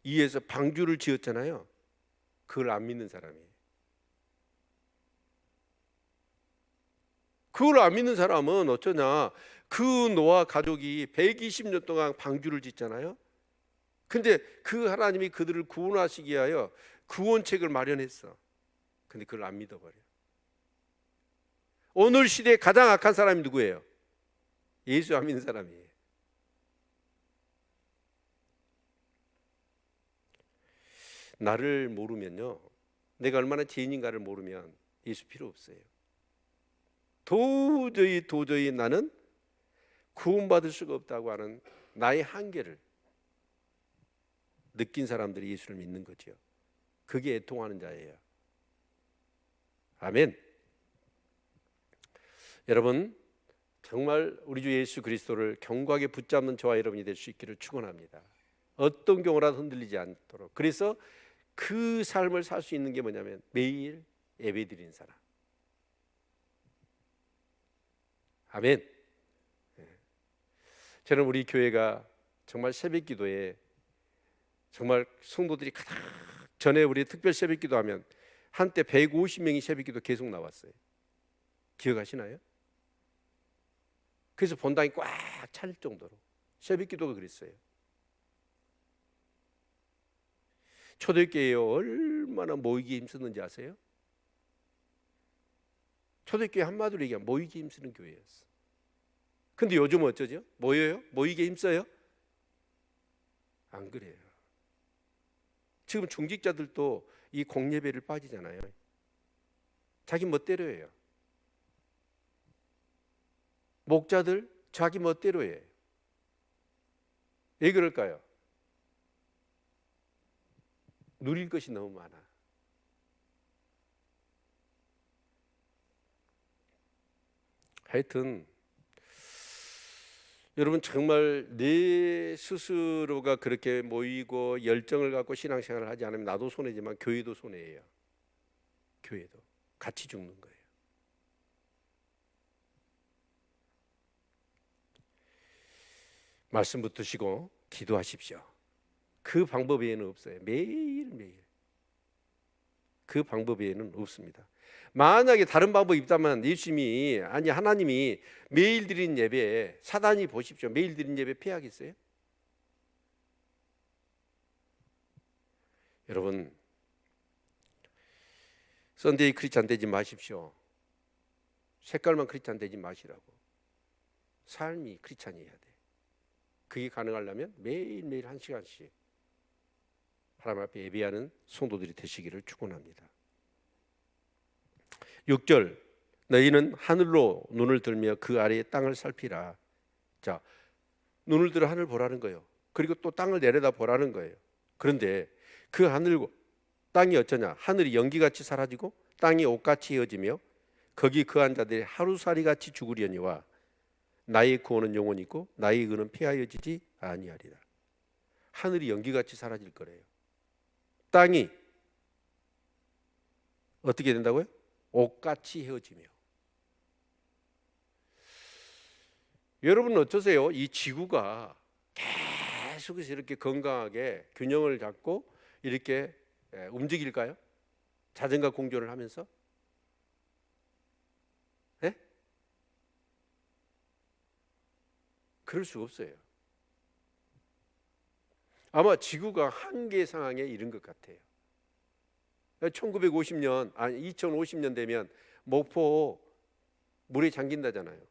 위해서 방주를 지었잖아요. 그걸 안 믿는 사람이에요. 그걸 안 믿는 사람은 어쩌냐, 그 노아 가족이 120년 동안 방주를 짓잖아요. 근데 그 하나님이 그들을 구원하시기 위하여 구원책을 마련했어. 근데 그걸 안 믿어버려. 오늘 시대에 가장 악한 사람이 누구예요? 예수 안 믿는 사람이에요. 나를 모르면요, 내가 얼마나 죄인인가를 모르면 예수 필요 없어요. 도저히 나는 구원받을 수가 없다고 하는 나의 한계를 느낀 사람들이 예수를 믿는 거죠. 그게 애통하는 자예요. 아멘. 여러분, 정말 우리 주 예수 그리스도를 견고하게 붙잡는 저와 여러분이 될 수 있기를 축원합니다. 어떤 경우라도 흔들리지 않도록. 그래서 그 삶을 살 수 있는 게 뭐냐면 매일 예배드리는 사람. 아멘. 저는 우리 교회가 정말 새벽기도에 정말 성도들이 가득, 전에 우리 특별 새벽기도하면 한때 150명이 새벽기도 계속 나왔어요. 기억하시나요? 그래서 본당이 꽉 찰 정도로 새벽기도가 그랬어요. 초대교회에 얼마나 모이기 힘쓰는지 아세요? 초대교회 한마디로 얘기하면 모이기 힘쓰는 교회였어. 근데 요즘은 어쩌죠? 모여요? 모이기 힘써요? 안 그래요. 지금 중직자들도 이 공예배를 빠지잖아요. 자기 멋대로 해요. 목자들 자기 멋대로 해요. 왜 그럴까요? 누릴 것이 너무 많아. 하여튼 여러분, 정말 내 스스로가 그렇게 모이고 열정을 갖고 신앙생활을 하지 않으면 나도 손해지만 교회도 손해예요. 교회도 같이 죽는 거예요. 말씀 붙드시고 기도하십시오. 그 방법 외에는 없어요. 매일매일 그 방법 외에는 없습니다. 만약에 다른 방법이 있다면 예수님이 아니 하나님이 매일 드린 예배 사단이 보십시오. 매일 드린 예배 피하겠어요? 여러분 썬데이 크리스찬 되지 마십시오. 색깔만 크리스찬 되지 마시라고. 삶이 크리스찬이어야 돼. 그게 가능하려면 매일매일 1시간씩 하나님 앞에 예배하는 성도들이 되시기를 축원합니다. 6절 너희는 하늘로 눈을 들며 그 아래의 땅을 살피라. 자, 눈을 들어 하늘 보라는 거예요. 그리고 또 땅을 내려다 보라는 거예요. 그런데 그 하늘과 땅이 어쩌냐? 하늘이 연기같이 사라지고 땅이 옷같이 헤어지며 거기 거한 자들이 하루살이같이 죽으려니와 나의 구원은 영원히 있고 나의 의는 폐하여지지 아니하리라. 하늘이 연기같이 사라질 거래요. 땅이 어떻게 된다고요? 옷같이 헤어지며. 여러분 어떠세요? 이 지구가 계속해서 이렇게 건강하게 균형을 잡고 이렇게 움직일까요? 자전과 공존을 하면서? 네? 그럴 수가 없어요. 아마 지구가 한계 상황에 이른 것 같아요. 1950년, 아니 2050년 되면 목포 물에 잠긴다잖아요.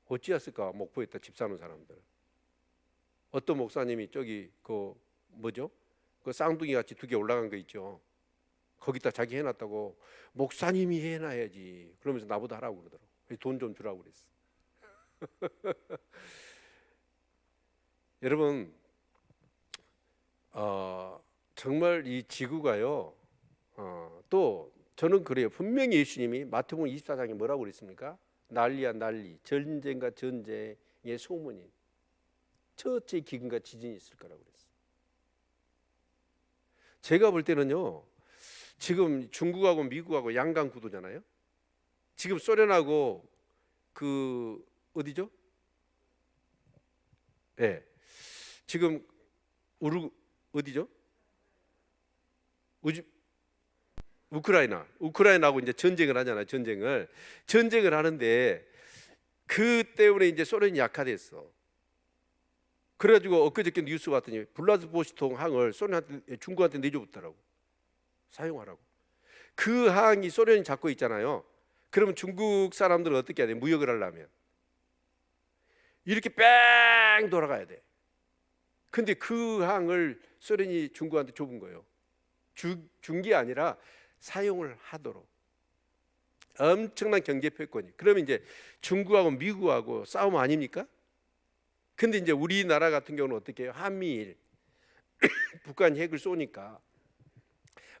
어찌했을까? 목포에다 집 사는 사람들. 어떤 목사님이 저기 그 뭐죠? 그 쌍둥이 같이 2개 올라간 거 있죠. 거기다 자기 해놨다고. 목사님이 해놔야지. 그러면서 나보다 하라고 그러더라고. 돈 좀 주라고 그랬어. 여러분 정말 이 지구가요. 또 저는 그래요. 분명히 예수님이 마태복음 24장에 뭐라고 그랬습니까? 난리야 난리, 전쟁과 전쟁의 소문이 첫째 기근과 지진이 있을 거라고 그랬어요. 제가 볼 때는요. 지금 중국하고 미국하고 양강 구도잖아요. 지금 소련하고 그 어디죠? 네. 지금 어디죠? 우크라이나하고 이제 전쟁을 하잖아요. 전쟁을 하는데 그 때문에 이제 소련이 약화됐어. 그래가지고 엊그저께 뉴스 봤더니 블라디보스토크 항을 소련한테 중국한테 내줘봤더라고. 사용하라고. 그 항이 소련이 잡고 있잖아요. 그러면 중국 사람들은 어떻게 해야 돼? 무역을 하려면 이렇게 뺑 돌아가야 돼. 근데 그 항을 소련이 중국한테 좁은 거예요. 준 게 아니라 사용을 하도록. 엄청난 경제 패권이. 그러면 이제 중국하고 미국하고 싸움 아닙니까? 근데 이제 우리나라 같은 경우는 어떻게 해요? 한미일 북한 핵을 쏘니까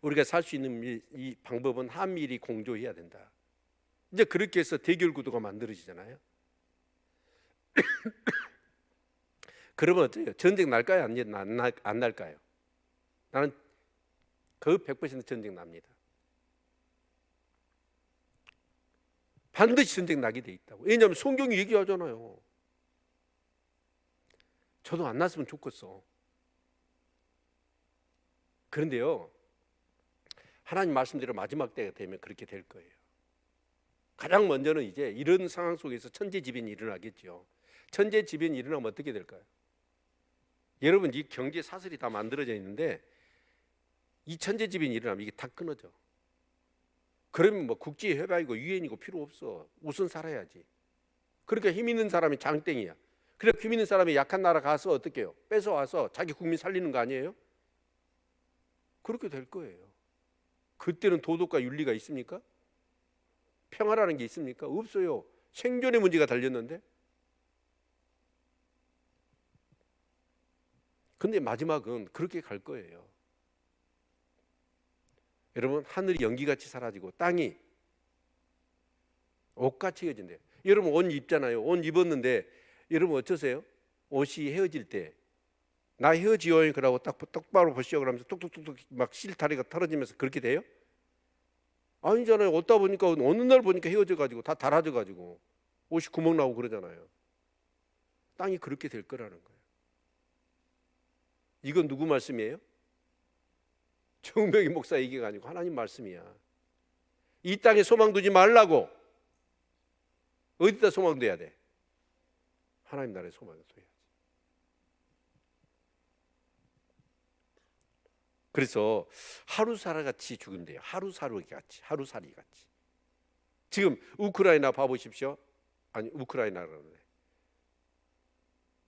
우리가 살 수 있는 이 방법은 한미일이 공조해야 된다. 이제 그렇게 해서 대결 구도가 만들어지잖아요. 그러면 어때요? 전쟁 날까요? 안 날까요? 나는 거의 100% 전쟁 납니다. 반드시 전쟁 나게 돼 있다고. 왜냐하면 성경이 얘기하잖아요. 저도 안 났으면 좋겠어. 그런데요, 하나님 말씀대로 마지막 때가 되면 그렇게 될 거예요. 가장 먼저는 이제 이런 상황 속에서 천재지변이 일어나겠죠. 천재지변이 일어나면 어떻게 될까요? 여러분, 이 경제 사슬이 다 만들어져 있는데 이 천재지변이 일어나면 이게 다 끊어져. 그러면 뭐 국제협약이고 유엔이고 필요 없어. 우선 살아야지. 그러니까 힘 있는 사람이 장땡이야. 그래 힘 있는 사람이 약한 나라 가서 어떻게 해요? 뺏어와서 자기 국민 살리는 거 아니에요? 그렇게 될 거예요. 그때는 도덕과 윤리가 있습니까? 평화라는 게 있습니까? 없어요. 생존의 문제가 달렸는데. 근데 마지막은 그렇게 갈 거예요. 여러분, 하늘이 연기같이 사라지고 땅이 옷같이 헤어진대요. 여러분 옷 입잖아요. 옷 입었는데 여러분 어떠세요? 옷이 헤어질 때 나 헤어지요 그러고 딱 똑바로 보시오 그러면서 뚝뚝뚝뚝 막 실타래가 털어지면서 그렇게 돼요? 아니잖아요. 옷다 보니까 어느 날 보니까 헤어져가지고 다 닳아져가지고 옷이 구멍 나고 그러잖아요. 땅이 그렇게 될 거라는 거예요. 이건 누구 말씀이에요? 정병희 목사 얘기가 아니고 하나님 말씀이야. 이 땅에 소망 두지 말라고. 어디다 소망 둬야 돼? 하나님 나라에 소망을 둬야지. 그래서 하루살이 같이 죽으면 돼요. 하루살이 같이, 하루살이 같이. 지금 우크라이나 봐보십시오. 아니, 우크라이나라네.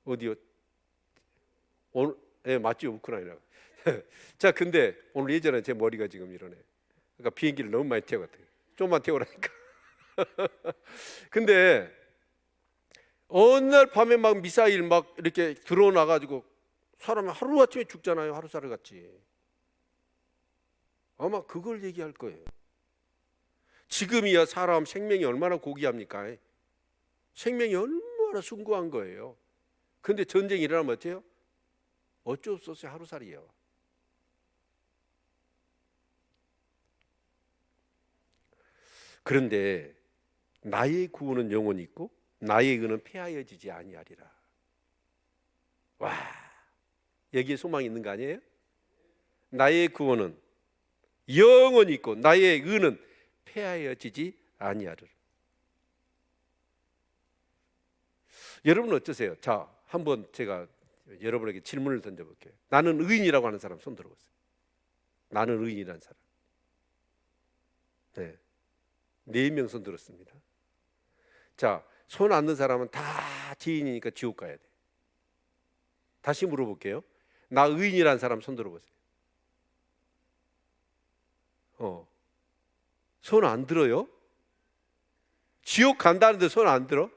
어디요? 오늘, 예, 맞죠, 우크라이나. 자, 근데 오늘 예전에 제 머리가 지금 이러네. 그러니까 비행기를 너무 많이 태워갔대요. 좀만 태우라니까. 근데 어느 날 밤에 막 미사일 막 이렇게 들어나가지고 사람이 하루아침에 죽잖아요. 하루살이 같이. 아마 그걸 얘기할 거예요. 지금이야 사람 생명이 얼마나 고귀합니까? 생명이 얼마나 숭고한 거예요. 근데 전쟁이 일어나면 어때요? 어쩔 수 없이 하루살이에요. 그런데 나의 구원은 영원히 있고 나의 의는 폐하여지지 아니하리라. 와, 여기에 소망이 있는 거 아니에요? 나의 구원은 영원히 있고 나의 의는 폐하여지지 아니하리라. 여러분 어떠세요? 자, 한번 제가 여러분에게 질문을 던져볼게요. 나는 의인이라고 하는 사람 손 들어보세요. 나는 의인이라는 사람. 네, 4명 손 들었습니다. 자, 손 안 든 사람은 다 죄인이니까 지옥 가야 돼. 다시 물어볼게요. 나 의인이라는 사람 손 들어보세요. 손 안 들어요? 지옥 간다는데 손 안 들어?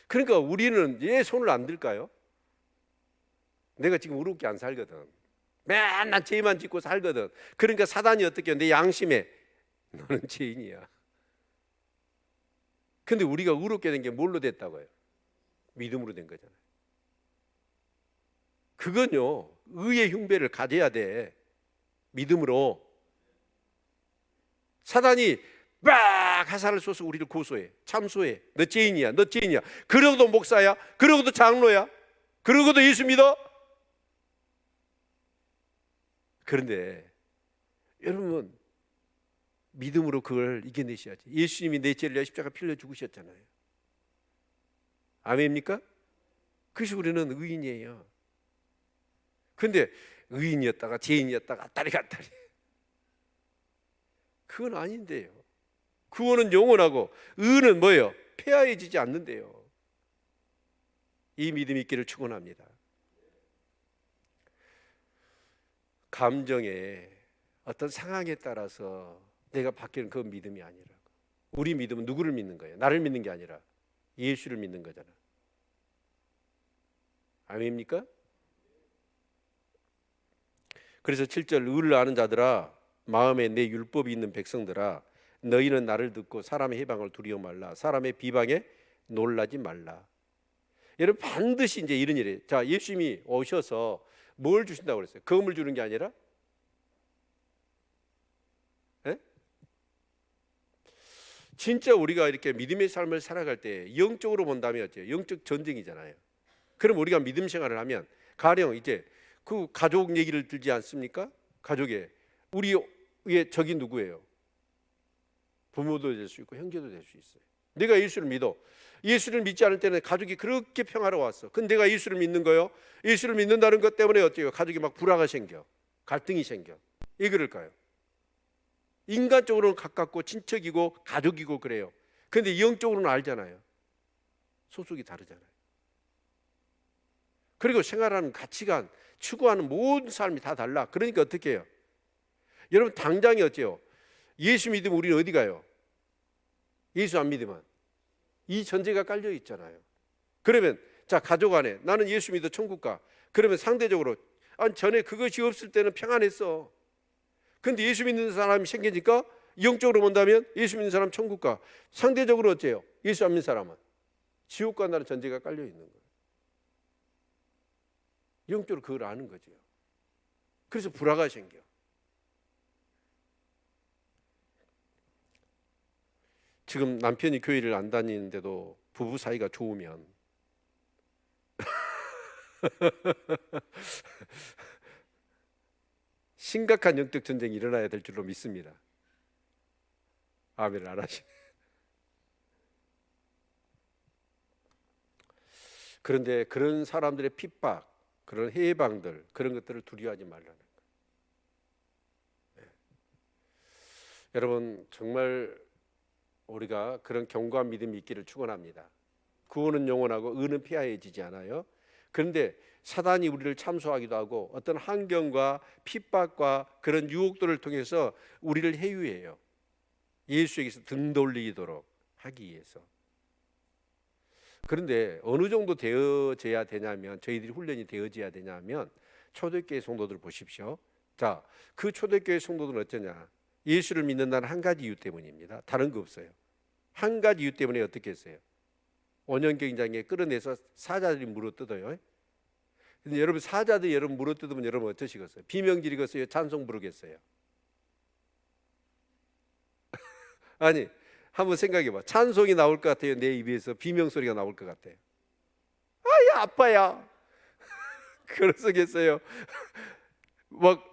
그러니까 우리는 왜 손을 안 들까요? 내가 지금 의롭게 안 살거든. 맨날 죄만 짓고 살거든. 그러니까 사단이 어떻게 해요? 내 양심에 너는 죄인이야. 근데 우리가 의롭게 된 게 뭘로 됐다고요? 믿음으로 된 거잖아요. 그건요, 의의 흉배를 가져야 돼. 믿음으로. 사단이 막 화살을 쏘서 우리를 고소해, 참소해. 너 죄인이야, 너 죄인이야. 그러고도 목사야, 그러고도 장로야, 그러고도 예수 믿어. 그런데 여러분, 믿음으로 그걸 이겨내셔야지. 예수님이 내 죄를 위하여 십자가 피 흘려 죽으셨잖아요. 아멘입니까? 그래서 우리는 의인이에요. 근데 의인이었다가 죄인이었다가 왔다리 갔다리, 그건 아닌데요. 구원은 영원하고 의는 뭐예요? 폐하해지지 않는데요. 이 믿음이 있기를 축원합니다. 감정에 어떤 상황에 따라서 내가 바뀌는 그 믿음이 아니라고. 우리 믿음은 누구를 믿는 거예요? 나를 믿는 게 아니라 예수를 믿는 거잖아. 아멘입니까? 그래서 7절, 의를 아는 자들아, 마음에 내 율법이 있는 백성들아, 너희는 나를 듣고 사람의 해방을 두려워 말라. 사람의 비방에 놀라지 말라. 여러분, 반드시 이제 이런 일이에요. 자, 예수님이 오셔서 뭘 주신다고 그랬어요? 검을 주는 게 아니라, 에? 진짜 우리가 이렇게 믿음의 삶을 살아갈 때 영적으로 본다면 어때요? 영적 전쟁이잖아요. 그럼 우리가 믿음 생활을 하면 가령 이제 그 가족 얘기를 들지 않습니까? 가족에 우리의 적이 누구예요? 부모도 될 수 있고 형제도 될 수 있어요. 내가 예수를 믿어. 예수를 믿지 않을 때는 가족이 그렇게 평화로웠어. 근데 내가 예수를 믿는 거요. 예수를 믿는다는 것 때문에 어때요? 가족이 막 불화가 생겨, 갈등이 생겨. 왜 그럴까요? 인간적으로는 가깝고 친척이고 가족이고 그래요. 근데 영적으로는 알잖아요. 소속이 다르잖아요. 그리고 생활하는 가치관, 추구하는 모든 삶이 다 달라. 그러니까 어떻게 해요? 여러분, 당장이 어째요? 예수 믿으면 우리는 어디 가요? 예수 안 믿으면 이 전제가 깔려 있잖아요. 그러면 자, 가족 안에 나는 예수 믿어 천국 가. 그러면 상대적으로 아니, 전에 그것이 없을 때는 평안했어. 근데 예수 믿는 사람이 생기니까 영적으로 본다면 예수 믿는 사람 천국 가. 상대적으로 어째요? 예수 안 믿는 사람은 지옥 간다는 전제가 깔려 있는 거예요. 영적으로 그걸 아는 거죠. 그래서 불화가 생겨. 지금 남편이 교회를 안 다니는데도 부부 사이가 좋으면 심각한 영적 전쟁이 일어나야 될 줄로 믿습니다. 아멘 안 하시. 그런데 그런 사람들의 핍박, 그런 해방들, 그런 것들을 두려워하지 말라는 거예요. 네. 여러분 정말 우리가 그런 견고한 믿음이 있기를 축원합니다. 구원은 영원하고 의는 폐하여지지 않아요. 그런데 사단이 우리를 참소하기도 하고 어떤 환경과 핍박과 그런 유혹들을 통해서 우리를 해유해요. 예수에게서 등 돌리도록 하기 위해서. 그런데 어느 정도 되어져야 되냐면, 저희들이 훈련이 되어져야 되냐면, 초대교회 성도들 보십시오. 자, 그 초대교회 성도들은 어쩌냐? 예수를 믿는다는 한 가지 이유 때문입니다. 다른 거 없어요. 한 가지 이유 때문에 어떻게 했어요? 원형경장에 끌어내서 사자들이 물어뜯어요. 근데 여러분 사자들이 여러분 물어뜯으면 여러분 어떠시겠어요? 비명 지르겠어요? 찬송 부르겠어요? 아니 한번 생각해봐. 찬송이 나올 것 같아요? 내 입에서 비명 소리가 나올 것 같아요? 아야 아빠야 그러겠어요? 막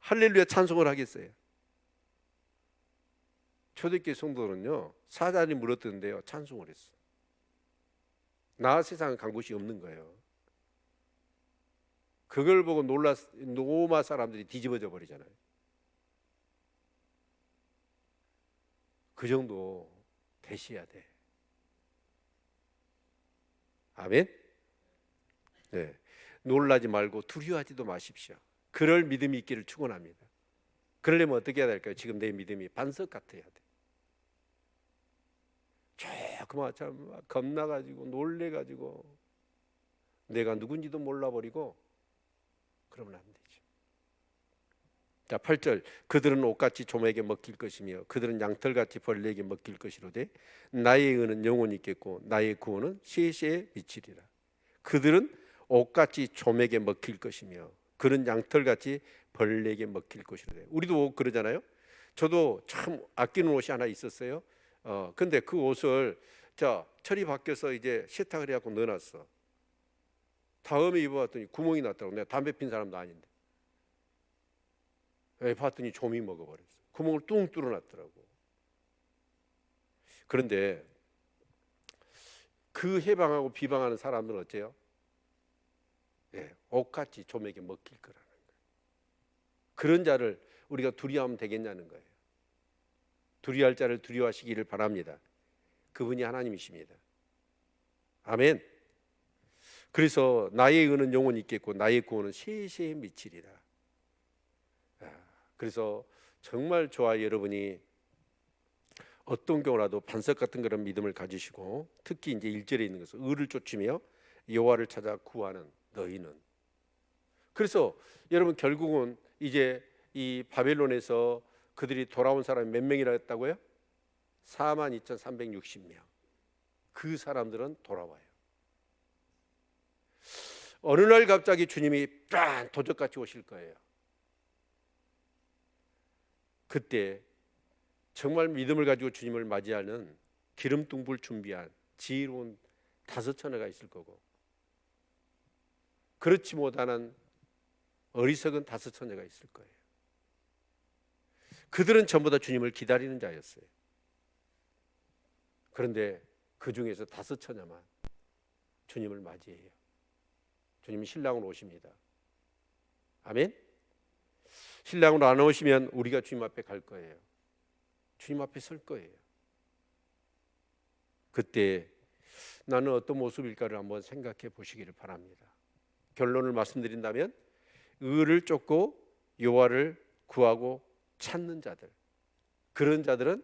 할렐루야 찬송을 하겠어요? 초대교회 성도는요 사자들이 물어뜯는데요 찬송을 했어. 나 세상에 간 곳이 없는 거예요. 그걸 보고 로마 사람들이 뒤집어져 버리잖아요. 그 정도 되셔야 돼. 아멘. 네. 놀라지 말고 두려워하지도 마십시오. 그럴 믿음이 있기를 축원합니다. 그러려면 어떻게 해야 될까요? 지금 내 믿음이 반석 같아야 돼. 조금 참 겁나가지고 놀래가지고 내가 누군지도 몰라버리고 그러면 안 되죠. 자 8절 그들은 옷같이 조매에게 먹힐 것이며 그들은 양털같이 벌레에게 먹힐 것이로되 나의 의는 영원히 있겠고 나의 구원은 세세에 미치리라. 그들은 옷같이 조매에게 먹힐 것이며 그는 양털같이 벌레에게 먹힐 것이로되. 우리도 그러잖아요. 저도 참 아끼는 옷이 하나 있었어요. 근데 그 옷을 철이 바뀌어서 이제 세탁을 해갖고 넣어놨어. 다음에 입어봤더니 구멍이 났더라고. 내가 담배 핀 사람도 아닌데. 봤더니 좀이 먹어버렸어. 구멍을 뚱 뚫어놨더라고. 그런데 그 해방하고 비방하는 사람들은 어째요? 옷같이 좀에게 먹힐 거라는 거예요. 그런 자를 우리가 두려워하면 되겠냐는 거예요. 두려워할 자를 두려워하시기를 바랍니다. 그분이 하나님이십니다. 아멘. 그래서 나의 의는 영원히 있겠고 나의 구원은 세세에 미치리라. 그래서 정말 저와 여러분이 어떤 경우라도 반석 같은 그런 믿음을 가지시고 특히 이제 1절에 있는 것은 의를 쫓으며 여호와를 찾아 구하는 너희는. 그래서 여러분 결국은 이제 이 바벨론에서 그들이 돌아온 사람이 몇 명이라 했다고요? 42,360명. 그 사람들은 돌아와요. 어느 날 갑자기 주님이 빡 도적같이 오실 거예요. 그때 정말 믿음을 가지고 주님을 맞이하는 기름뚱불 준비한 지혜로운 5천여가 있을 거고 그렇지 못하는 어리석은 5천여가 있을 거예요. 그들은 전부 다 주님을 기다리는 자였어요. 그런데 그 중에서 5천여만 주님을 맞이해요. 주님이 신랑으로 오십니다. 아멘. 신랑으로 안 오시면 우리가 주님 앞에 갈 거예요. 주님 앞에 설 거예요. 그때 나는 어떤 모습일까를 한번 생각해 보시기를 바랍니다. 결론을 말씀드린다면 의를 쫓고 여호와를 구하고 찾는 자들, 그런 자들은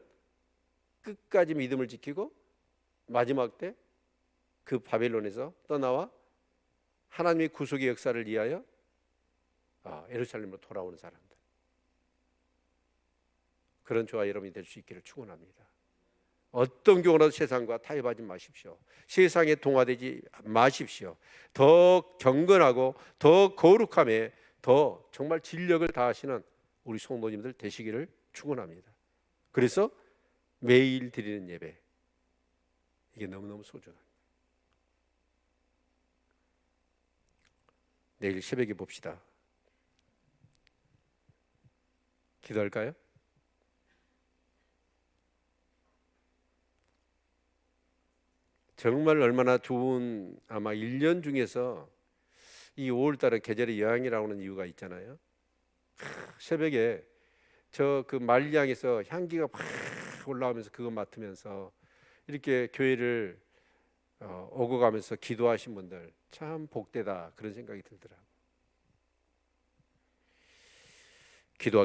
끝까지 믿음을 지키고 마지막 때 그 바벨론에서 떠나와 하나님의 구속의 역사를 위하여 예루살렘으로 돌아오는 사람들, 그런 저와 여러분이 될 수 있기를 축원합니다. 어떤 경우라도 세상과 타협하지 마십시오. 세상에 동화되지 마십시오. 더 경건하고 더 거룩함에 더 정말 진력을 다하시는 우리 성도님들 되시기를 축원합니다. 그래서 매일 드리는 예배, 이게 너무너무 소중합니다. 내일 새벽에 봅시다. 기도할까요? 정말 얼마나 좋은 아마 1년 중에서 이 5월 달은 계절의 여왕이라고 하는 이유가 있잖아요. 새벽에 저 그 말리양에서 향기가 막 올라오면서 그거 맡으면서 이렇게 교회를 오고 가면서 기도하신 분들 참 복되다 그런 생각이 들더라고요. 기도